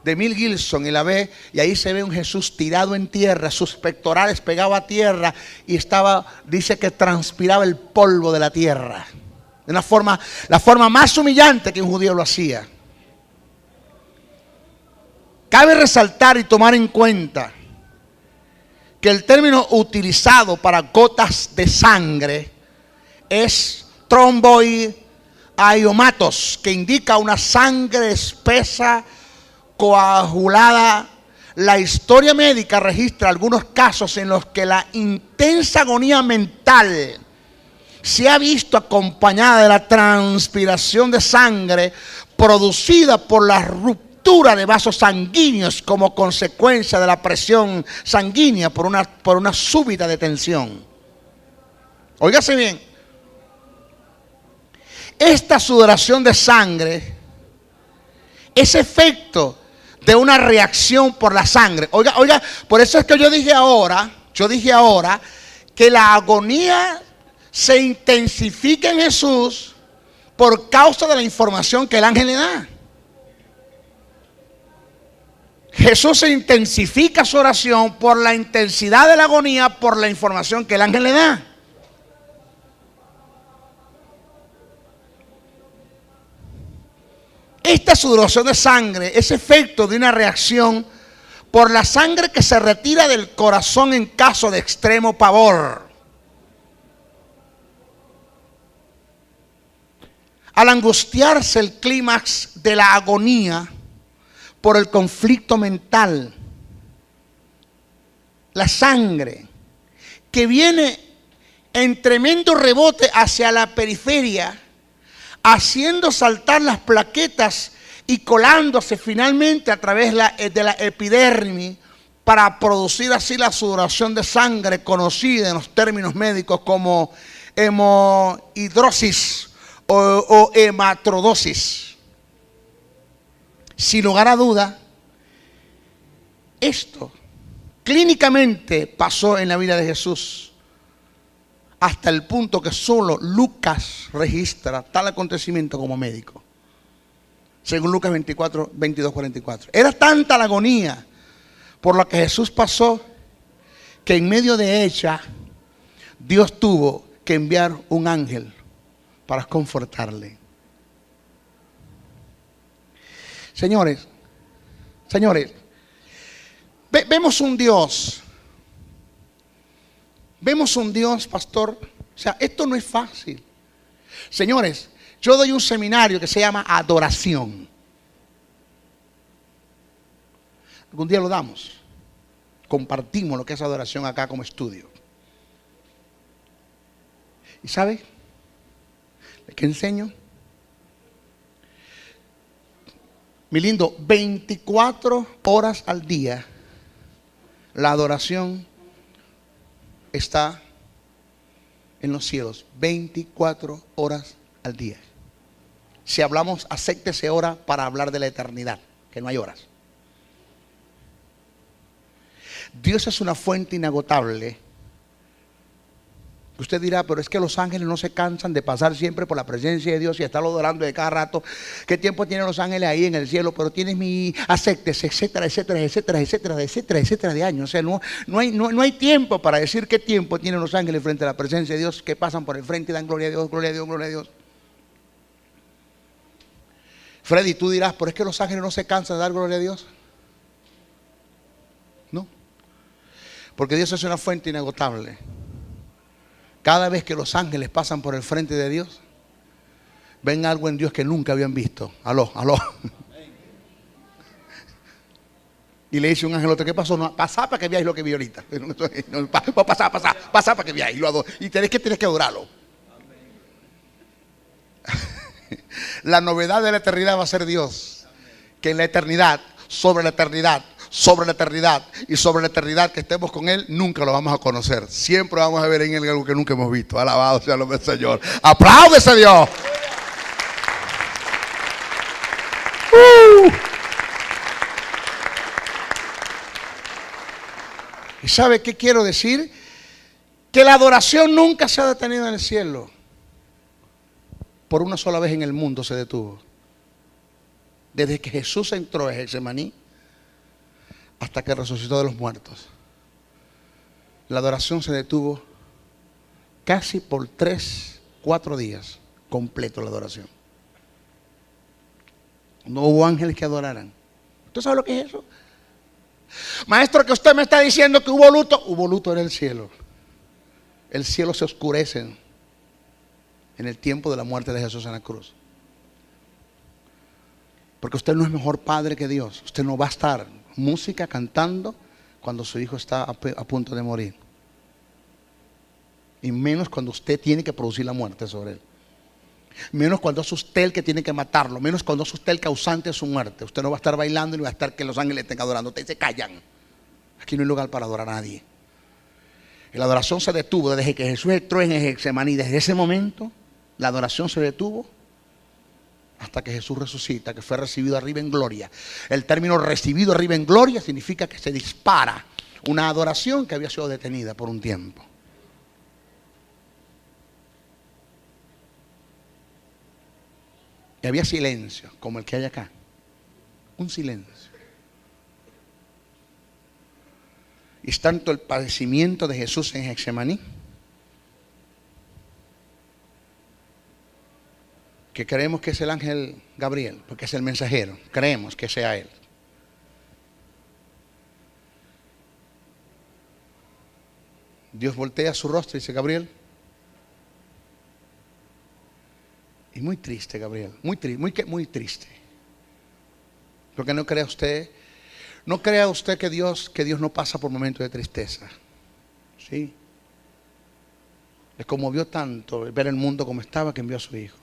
Mel Gibson y la ve, y ahí se ve un Jesús tirado en tierra, sus pectorales pegados a tierra y dice que transpiraba el polvo de la tierra. De la forma más humillante que un judío lo hacía. Cabe resaltar y tomar en cuenta que el término utilizado para gotas de sangre es tromboiomatos, que indica una sangre espesa, coagulada. La historia médica registra algunos casos en los que la intensa agonía mental se ha visto acompañada de la transpiración de sangre producida por la ruptura de vasos sanguíneos como consecuencia de la presión sanguínea por una súbita detención. Óigase bien, esta sudoración de sangre es efecto de una reacción por la sangre. Oiga, por eso es que yo dije ahora que la agonía se intensifica en Jesús por causa de la información que el ángel le da. Jesús se intensifica su oración por la intensidad de la agonía, por la información que el ángel le da. Esta sudoración de sangre es efecto de una reacción por la sangre que se retira del corazón en caso de extremo pavor. Al angustiarse el clímax de la agonía por el conflicto mental, la sangre que viene en tremendo rebote hacia la periferia, haciendo saltar las plaquetas y colándose finalmente a través de la epidermis para producir así la sudoración de sangre conocida en los términos médicos como hemorrosis o hematrodosis. Sin lugar a duda, esto clínicamente pasó en la vida de Jesús, hasta el punto que solo Lucas registra tal acontecimiento como médico, según Lucas 22:44. Era tanta la agonía por la que Jesús pasó, que en medio de ella Dios tuvo que enviar un ángel para confortarle. Señores, vemos un Dios, pastor. O sea, esto no es fácil. Señores, yo doy un seminario que se llama adoración. Algún día lo damos. Compartimos lo que es adoración acá como estudio. ¿Y sabe qué enseño? Mi lindo, 24 horas al día la adoración está en los cielos. 24 horas al día. Si hablamos, acéptese hora para hablar de la eternidad, que no hay horas. Dios es una fuente inagotable. Usted dirá, pero es que los ángeles no se cansan de pasar siempre por la presencia de Dios y estarlo adorando de cada rato. ¿Qué tiempo tienen los ángeles ahí en el cielo? Pero tienes acéptese, etcétera, de años. O sea, no hay tiempo para decir qué tiempo tienen los ángeles frente a la presencia de Dios, que pasan por el frente y dan gloria a Dios, gloria a Dios, gloria a Dios. Freddy, tú dirás, pero es que los ángeles no se cansan de dar gloria a Dios. No, porque Dios es una fuente inagotable. Cada vez que los ángeles pasan por el frente de Dios, ven algo en Dios que nunca habían visto. Aló. Y le dice un ángel otro, ¿qué pasó? No, pasá para que veáis lo que vi ahorita. Pasá para que veáis. Y tienes que adorarlo. La novedad de la eternidad va a ser Dios, que en la eternidad, sobre la eternidad y sobre la eternidad que estemos con Él, nunca lo vamos a conocer. Siempre vamos a ver en Él algo que nunca hemos visto. Alabado sea el nombre del Señor. ¡Apláudese a Dios! ¿Y sabe qué quiero decir? Que la adoración nunca se ha detenido en el cielo. Por una sola vez en el mundo se detuvo. Desde que Jesús entró en Getsemaní hasta que resucitó de los muertos, la adoración se detuvo casi por 3-4 días completo la adoración. No hubo ángeles que adoraran. ¿Usted sabe lo que es eso? Maestro, que usted me está diciendo que hubo luto en el cielo. El cielo se oscurece en el tiempo de la muerte de Jesús en la cruz. Porque usted no es mejor padre que Dios. Usted no va a estar música cantando cuando su hijo está a punto de morir. Y menos cuando usted tiene que producir la muerte sobre él. Menos cuando es usted el que tiene que matarlo. Menos cuando es usted el causante de su muerte. Usted no va a estar bailando ni va a estar que los ángeles estén adorando. Ustedes se callan. Aquí no hay lugar para adorar a nadie. Y la adoración se detuvo desde que Jesús entró en Getsemaní. Desde ese momento la adoración se detuvo hasta que Jesús resucita, que fue recibido arriba en gloria. El término recibido arriba en gloria significa que se dispara una adoración que había sido detenida por un tiempo. Y había silencio, como el que hay acá. Un silencio. Y es tanto el padecimiento de Jesús en Getsemaní que creemos que es el ángel Gabriel, porque es el mensajero. Creemos que sea él. Dios voltea su rostro y dice: Gabriel. Y muy triste, Gabriel, muy triste. Porque no crea usted que Dios no pasa por momentos de tristeza. ¿Sí? Le conmovió tanto ver el mundo como estaba que envió a su hijo.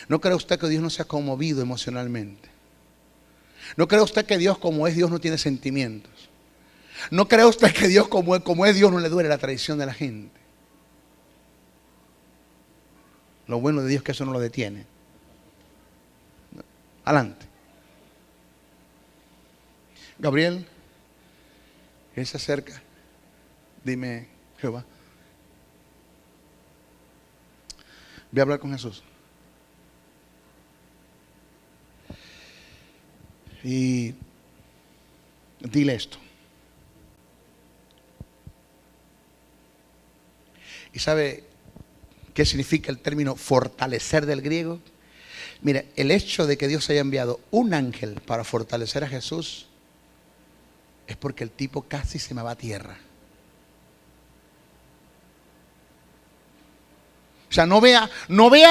No crea usted que Dios no se ha conmovido emocionalmente. No crea usted que Dios, como es Dios, no tiene sentimientos. No crea usted que Dios, como es Dios, no le duele la traición de la gente. Lo bueno de Dios es que eso no lo detiene. Adelante. Gabriel, él se acerca. Dime, Jehová, voy a hablar con Jesús. Y dile esto. ¿Y sabe qué significa el término fortalecer del griego? Mira, el hecho de que Dios haya enviado un ángel para fortalecer a Jesús es porque el tipo casi se me va a tierra. O sea, no vea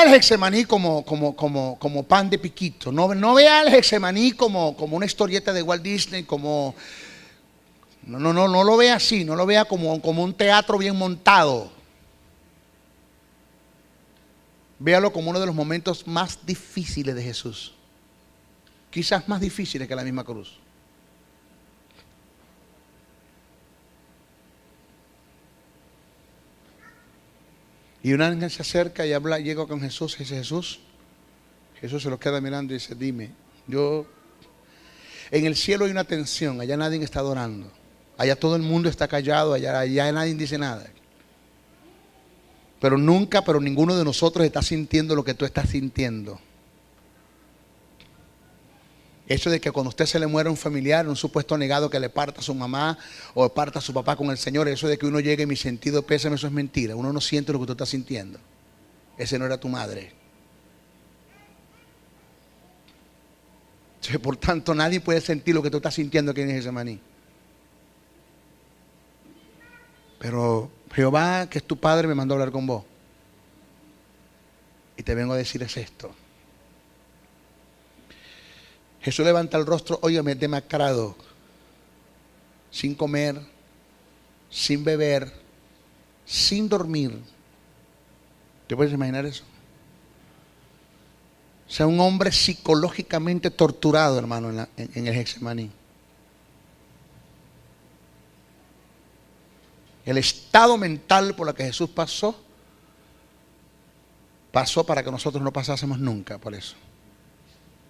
el Getsemaní como pan de piquito. No vea el Getsemaní como una historieta de Walt Disney, no lo vea así, no lo vea como un teatro bien montado. Véalo como uno de los momentos más difíciles de Jesús. Quizás más difíciles que la misma cruz. Y un ángel se acerca y habla, llega con Jesús y dice: Jesús se lo queda mirando y dice: dime, en el cielo hay una tensión, allá nadie está adorando. Allá todo el mundo está callado, allá nadie dice nada. Pero ninguno de nosotros está sintiendo lo que tú estás sintiendo. Eso de que cuando a usted se le muere un familiar, un supuesto negado que le parta a su mamá o parta a su papá con el Señor, eso de que uno llegue y mi sentido de pésame, eso es mentira. Uno no siente lo que tú estás sintiendo. Ese no era tu madre. Por tanto, nadie puede sentir lo que tú estás sintiendo aquí en Getsemaní. pero Jehová, que es tu padre, me mandó a hablar con vos. Y te vengo a decir es esto. Jesús levanta el rostro, óyeme, demacrado, sin comer, sin beber, sin dormir. ¿Te puedes imaginar eso? O sea, un hombre psicológicamente torturado, hermano, en el Getsemaní. El estado mental por el que Jesús pasó para que nosotros no pasásemos nunca por eso.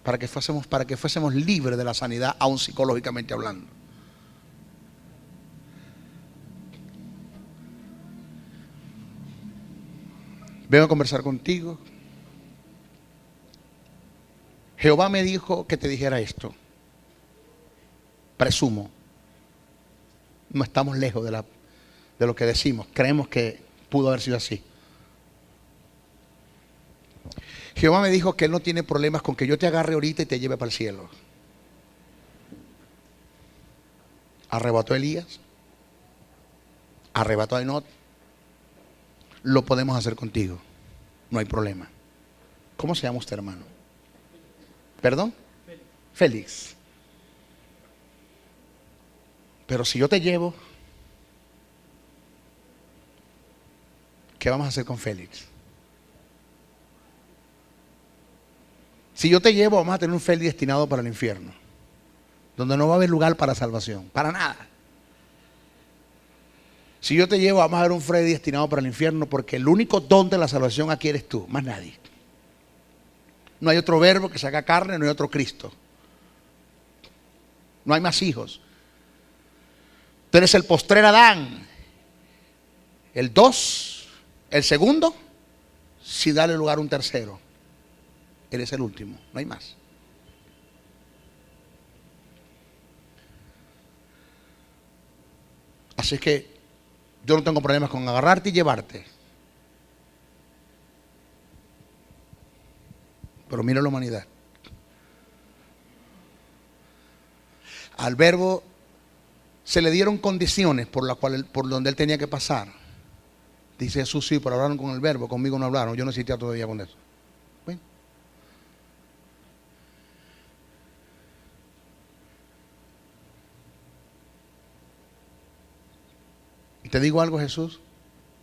Para que fuésemos libres de la sanidad, aún psicológicamente hablando. Vengo a conversar contigo. Jehová me dijo que te dijera esto. Presumo. No estamos lejos de lo que decimos. Creemos que pudo haber sido así. Jehová me dijo que Él no tiene problemas con que yo te agarre ahorita y te lleve para el cielo. Arrebató a Elías. Arrebató a Enoc. Lo podemos hacer contigo. No hay problema. ¿Cómo se llama usted, hermano? ¿Perdón? Félix. Pero si yo te llevo, ¿qué vamos a hacer con Félix? Si yo te llevo, vamos a tener un Félix destinado para el infierno, donde no va a haber lugar para salvación, para nada. Si yo te llevo, vamos a ver un Freddy destinado para el infierno, porque el único don de la salvación aquí eres tú, más nadie. No hay otro verbo que se haga carne, no hay otro Cristo. No hay más hijos. Tú eres el postrer Adán. El 2, el segundo, si dale lugar a un tercero. Eres el último, no hay más. Así que yo no tengo problemas con agarrarte y llevarte. Pero mira la humanidad. Al verbo se le dieron condiciones por donde él tenía que pasar. Dice Jesús, sí, pero hablaron con el verbo, conmigo no hablaron. Yo no existía todavía con eso. Bueno. Y te digo algo, Jesús.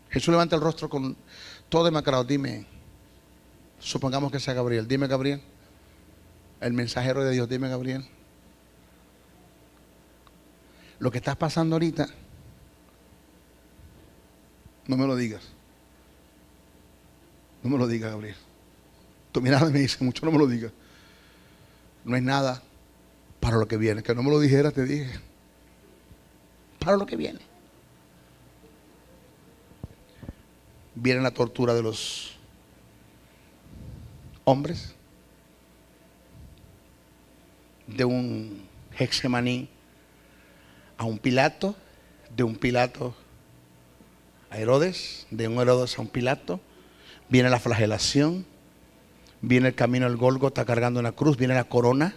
Jesús levanta el rostro con todo demacrado. Dime, supongamos que sea Gabriel. Dime, Gabriel, el mensajero de Dios. Dime, Gabriel, lo que estás pasando ahorita, no me lo digas. No me lo digas, Gabriel. Tu mirada me dice mucho, no me lo digas. No es nada para lo que viene. Que no me lo dijeras, te dije. Para lo que viene. Viene la tortura de los hombres, de un Getsemaní a un Pilato, de un Pilato a Herodes, de un Herodes a un Pilato. Viene la flagelación, viene el camino al Gólgota cargando una cruz, viene la corona,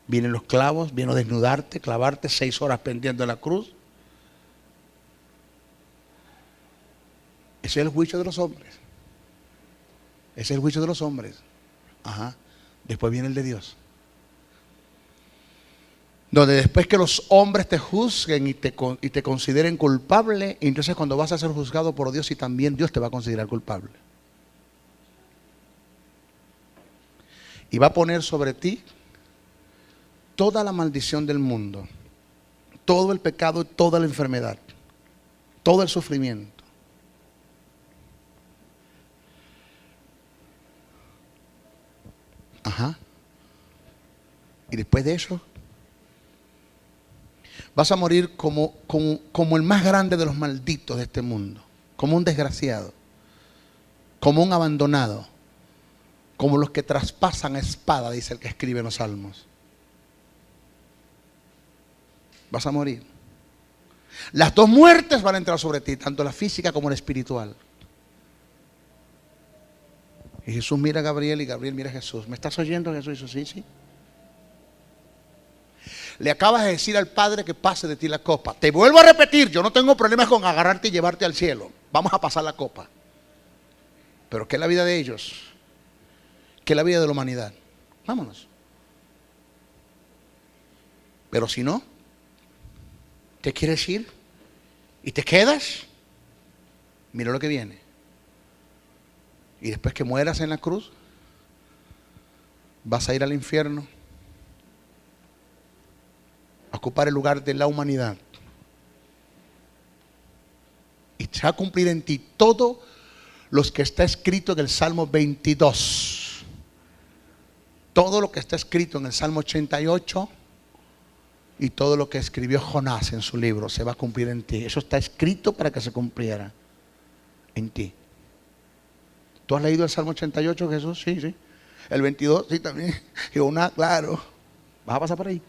vienen los clavos, viene a desnudarte, clavarte 6 horas pendiendo en la cruz. Ese es el juicio de los hombres. Ese es el juicio de los hombres. Ajá. Después viene el de Dios. Donde después que los hombres te juzguen y te consideren culpable, entonces cuando vas a ser juzgado por Dios, y también Dios te va a considerar culpable. Y va a poner sobre ti toda la maldición del mundo, todo el pecado y toda la enfermedad, todo el sufrimiento. Ajá. Y después de eso, vas a morir como el más grande de los malditos de este mundo, como un desgraciado, como un abandonado, como los que traspasan a espada, dice el que escribe en los Salmos. Vas a morir. Las 2 muertes van a entrar sobre ti, tanto la física como la espiritual. Y Jesús mira a Gabriel y Gabriel mira a Jesús. ¿Me estás oyendo, Jesús? Y Jesús, sí, sí. Le acabas de decir al Padre que pase de ti la copa. Te vuelvo a repetir, yo no tengo problemas con agarrarte y llevarte al cielo. Vamos a pasar la copa. Pero ¿qué es la vida de ellos? ¿Qué es la vida de la humanidad? Vámonos. Pero si no, ¿te quieres ir? ¿Y te quedas? Mira lo que viene. Y después que mueras en la cruz, vas a ir al infierno, a ocupar el lugar de la humanidad. Y se va a cumplir en ti todo lo que está escrito en el Salmo 22. Todo lo que está escrito en el Salmo 88 y todo lo que escribió Jonás en su libro se va a cumplir en ti. Eso está escrito para que se cumpliera en ti. ¿Tú has leído el Salmo 88, Jesús? Sí, sí. El 22, sí, también. Jonás, claro. ¿Vas a pasar por ahí?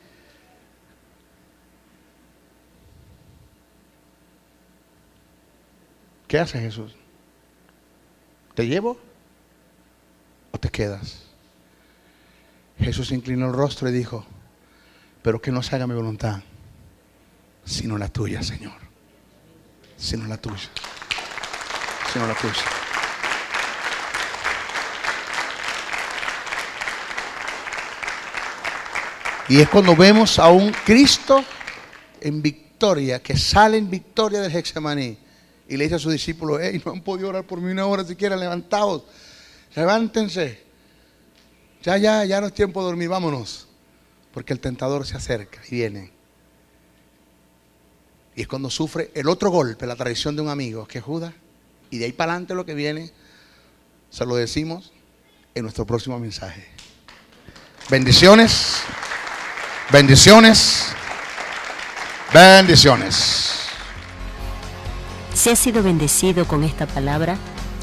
¿Qué hace Jesús? ¿Te llevo o te quedas? Jesús inclinó el rostro y dijo: pero que no se haga mi voluntad, sino la tuya, Señor. Sino la tuya. Sino la tuya. Y es cuando vemos a un Cristo en victoria, que sale en victoria del Getsemaní y le dice a sus discípulos: hey, no han podido orar por mí una hora siquiera, levantaos, levántense, ya no es tiempo de dormir, vámonos, porque el tentador se acerca y viene. Y es cuando sufre el otro golpe, la traición de un amigo, que es Judas. Y de ahí para adelante lo que viene se lo decimos en nuestro próximo mensaje. Bendiciones, bendiciones, bendiciones. Si has sido bendecido con esta palabra,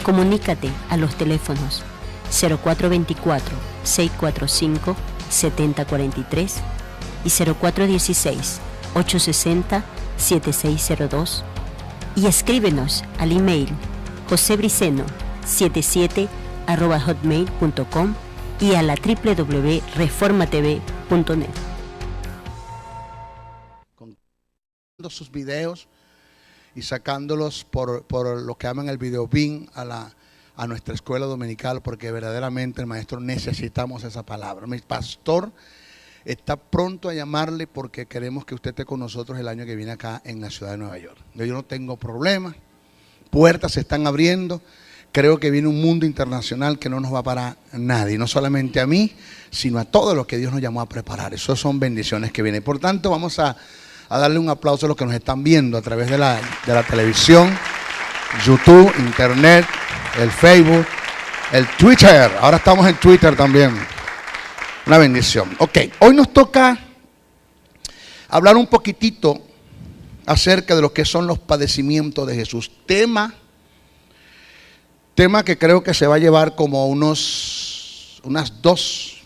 comunícate a los teléfonos 0424-645-7043 y 0416-860-7602 y escríbenos al email josebriceno77@hotmail.com y a la www.reformatv.net. Sus videos y sacándolos por lo que llaman el video bin a nuestra escuela dominical, porque verdaderamente, el maestro, necesitamos esa palabra. Mi pastor está pronto a llamarle porque queremos que usted esté con nosotros el año que viene acá en la ciudad de Nueva York. Yo no tengo problema, puertas se están abriendo. Creo que viene un mundo internacional que no nos va a parar nadie, no solamente a mí, sino a todos los que Dios nos llamó a preparar. Eso son bendiciones que vienen. Por tanto, vamos a darle un aplauso a los que nos están viendo a través de la televisión, YouTube, Internet, el Facebook, el Twitter. Ahora estamos en Twitter también. Una bendición. Ok, hoy nos toca hablar un poquitito acerca de lo que son los padecimientos de Jesús. Tema que creo que se va a llevar como unas 2,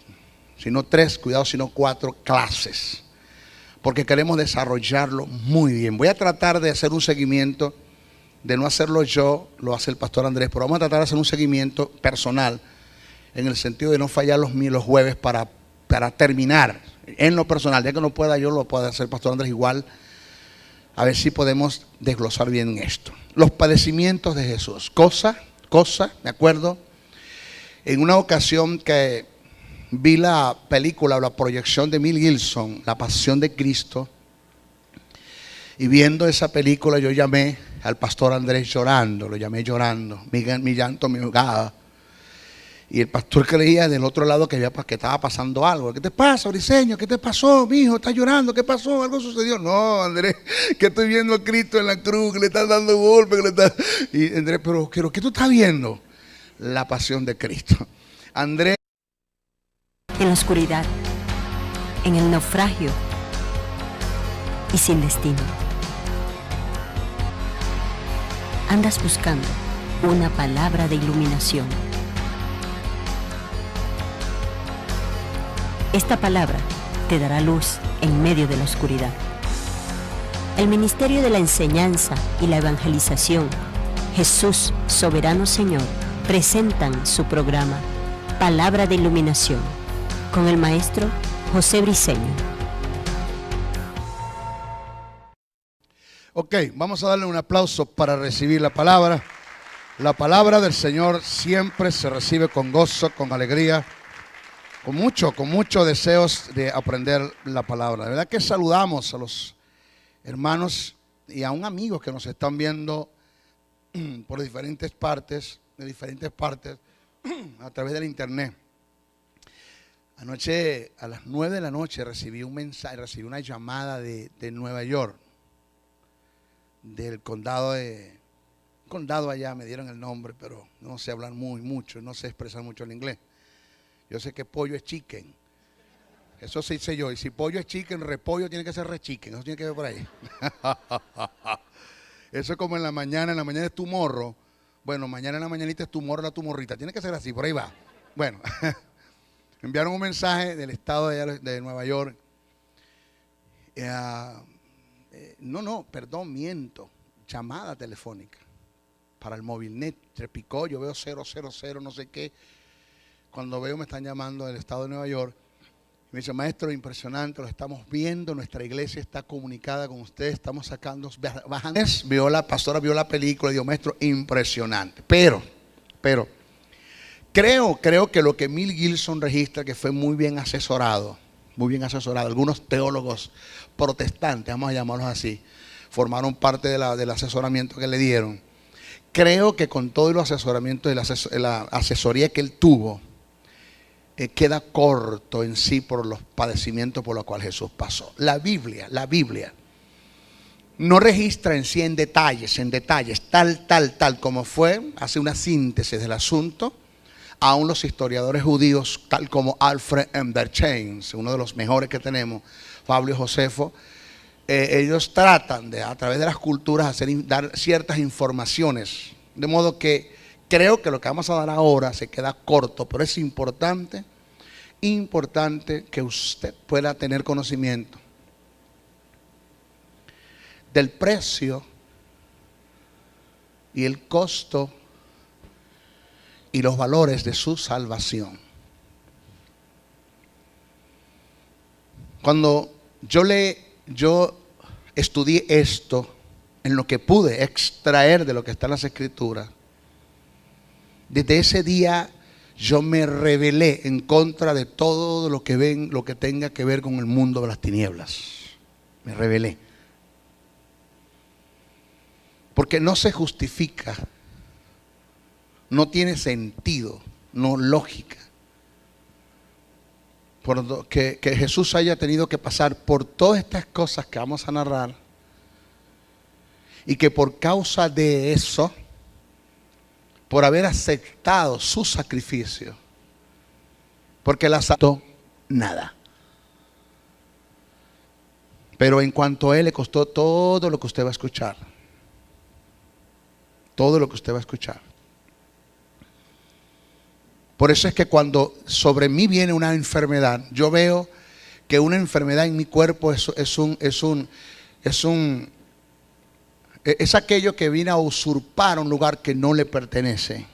si no 3, cuidado, si no 4 clases, porque queremos desarrollarlo muy bien. Voy a tratar de hacer un seguimiento, de no hacerlo yo, lo hace el pastor Andrés, pero vamos a tratar de hacer un seguimiento personal, en el sentido de no fallar los jueves para terminar en lo personal. Ya que no pueda yo, lo puede hacer el pastor Andrés igual, a ver si podemos desglosar bien esto. Los padecimientos de Jesús. Cosa, me acuerdo, en una ocasión que vi la película o la proyección de Mel Gibson, La Pasión de Cristo, y viendo esa película yo llamé al pastor Andrés llorando, lo llamé llorando, mi llanto me ahogaba. Y el pastor creía del otro lado que estaba pasando algo. ¿Qué te pasa, Briseño? ¿Qué te pasó, mijo? ¿Estás llorando? ¿Qué pasó? ¿Algo sucedió? No, Andrés, que estoy viendo a Cristo en la cruz, que le están dando golpes. Y Andrés, pero ¿qué tú estás viendo? La pasión de Cristo. Andrés. En la oscuridad, en el naufragio y sin destino. Andas buscando una palabra de iluminación. Esta palabra te dará luz en medio de la oscuridad. El Ministerio de la Enseñanza y la Evangelización, Jesús, Soberano Señor, presentan su programa Palabra de Iluminación con el maestro José Briceño. Ok, vamos a darle un aplauso para recibir la palabra. La palabra del Señor siempre se recibe con gozo, con alegría, con muchos deseos de aprender la palabra. De verdad que saludamos a los hermanos y aún amigos que nos están viendo por diferentes partes, a través del internet. Anoche a las 9 de la noche recibí un mensaje, recibí una llamada de Nueva York, del condado allá, me dieron el nombre, pero no sé hablar mucho, no sé expresar mucho el inglés. Yo sé que pollo es chicken, eso sí sé yo, y si pollo es chicken, repollo tiene que ser re-chicken, eso tiene que ver por ahí. Eso es como en la mañana es tu morro, bueno, mañana en la mañanita es tu morro, tu morrita, tiene que ser así, por ahí va. Bueno, enviaron un mensaje del estado de Nueva York. Miento. Llamada telefónica para el Movilnet. Repicó, yo veo 000 no sé qué. Cuando veo me están llamando del estado de Nueva York. Me dice, maestro, impresionante, lo estamos viendo, nuestra iglesia está comunicada con usted, estamos sacando, bajando. La pastora vio la película y dijo, maestro, impresionante. Pero, creo que lo que Mel Gibson registra, que fue muy bien asesorado, algunos teólogos protestantes, vamos a llamarlos así, formaron parte del asesoramiento que le dieron. Creo que con todo el asesoramiento y la asesoría que él tuvo, queda corto en sí por los padecimientos por los cuales Jesús pasó. La Biblia no registra en sí en detalles, tal como fue, hace una síntesis del asunto. Aún los historiadores judíos, tal como Alfred Emberchain, uno de los mejores que tenemos, Fabio Josefo, ellos tratan de, a través de las culturas, dar ciertas informaciones. De modo que creo que lo que vamos a dar ahora se queda corto, pero es importante que usted pueda tener conocimiento del precio y el costo y los valores de su salvación. Cuando yo estudié esto, en lo que pude extraer de lo que está en las Escrituras, desde ese día yo me rebelé en contra de todo lo que tenga que ver con el mundo de las tinieblas. Me rebelé. Porque no se justifica, no tiene sentido, no lógica, que Jesús haya tenido que pasar por todas estas cosas que vamos a narrar, y que por causa de eso, por haber aceptado su sacrificio, porque él aceptó nada, pero en cuanto a él le costó todo lo que usted va a escuchar, Por eso es que cuando sobre mí viene una enfermedad, yo veo que una enfermedad en mi cuerpo es aquello que viene a usurpar un lugar que no le pertenece.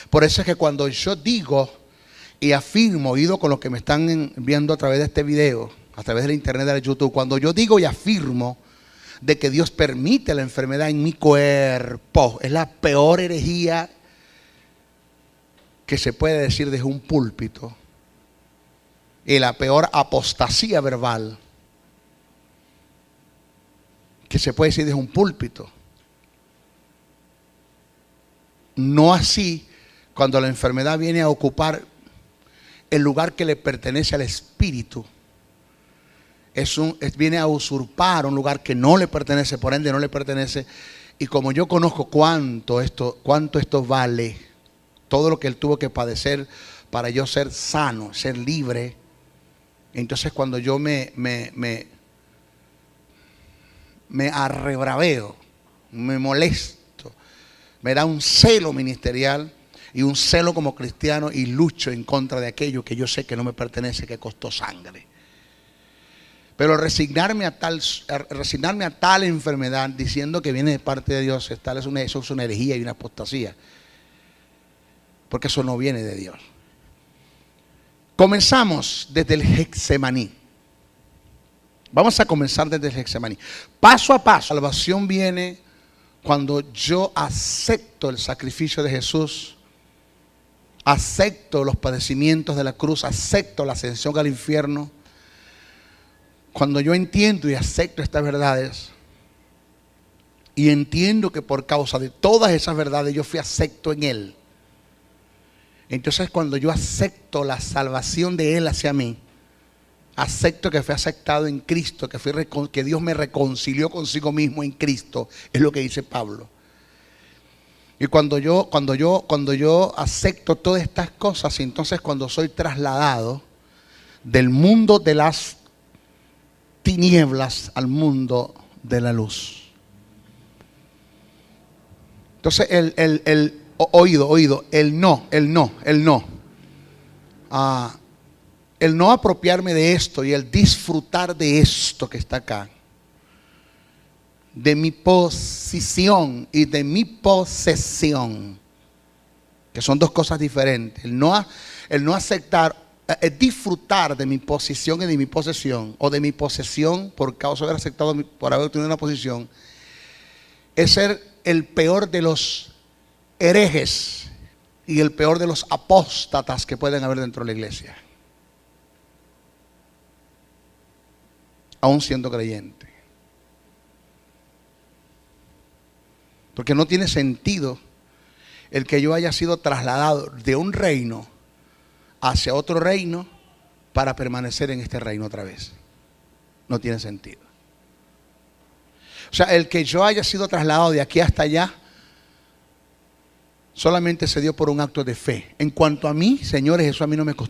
Por eso es que cuando yo digo y afirmo, oído con los que me están viendo a través de este video, a través de la internet, de YouTube, cuando yo digo y afirmo de que Dios permite la enfermedad en mi cuerpo, es la peor herejía que se puede decir desde un púlpito y la peor apostasía verbal que se puede decir desde un púlpito. No así cuando la enfermedad viene a ocupar el lugar que le pertenece al espíritu. Viene a usurpar un lugar que no le pertenece, por ende no le pertenece. Y como yo conozco cuánto esto vale, todo lo que él tuvo que padecer para yo ser sano, ser libre, entonces cuando yo me arrebraveo, me molesto, me da un celo ministerial y un celo como cristiano, y lucho en contra de aquello que yo sé que no me pertenece, que costó sangre. Pero resignarme a tal enfermedad diciendo que viene de parte de Dios, eso es una herejía y una apostasía, porque eso no viene de Dios. Comenzamos desde el Getsemaní. Vamos a comenzar desde el Getsemaní. Paso a paso. La salvación viene cuando yo acepto el sacrificio de Jesús, acepto los padecimientos de la cruz, acepto la ascensión al infierno. Cuando yo entiendo y acepto estas verdades, y entiendo que por causa de todas esas verdades yo fui acepto en Él. Entonces cuando yo acepto la salvación de Él hacia mí, acepto que fui aceptado en Cristo, que Dios me reconcilió consigo mismo en Cristo, es lo que dice Pablo. Y cuando yo acepto todas estas cosas, y entonces cuando soy trasladado del mundo de las tinieblas al mundo de la luz. Entonces el no apropiarme de esto y el disfrutar de esto que está acá, de mi posición y de mi posesión, que son dos cosas diferentes. El no aceptar, disfrutar de mi posición y de mi posesión, o de mi posesión por causa de haber aceptado, por haber tenido una posición, es ser el peor de los herejes y el peor de los apóstatas que pueden haber dentro de la iglesia, aún siendo creyente. Porque no tiene sentido el que yo haya sido trasladado de un reino hacia otro reino para permanecer en este reino otra vez. No tiene sentido. O sea, el que yo haya sido trasladado de aquí hasta allá solamente se dio por un acto de fe. En cuanto a mí, señores, eso a mí no me costó.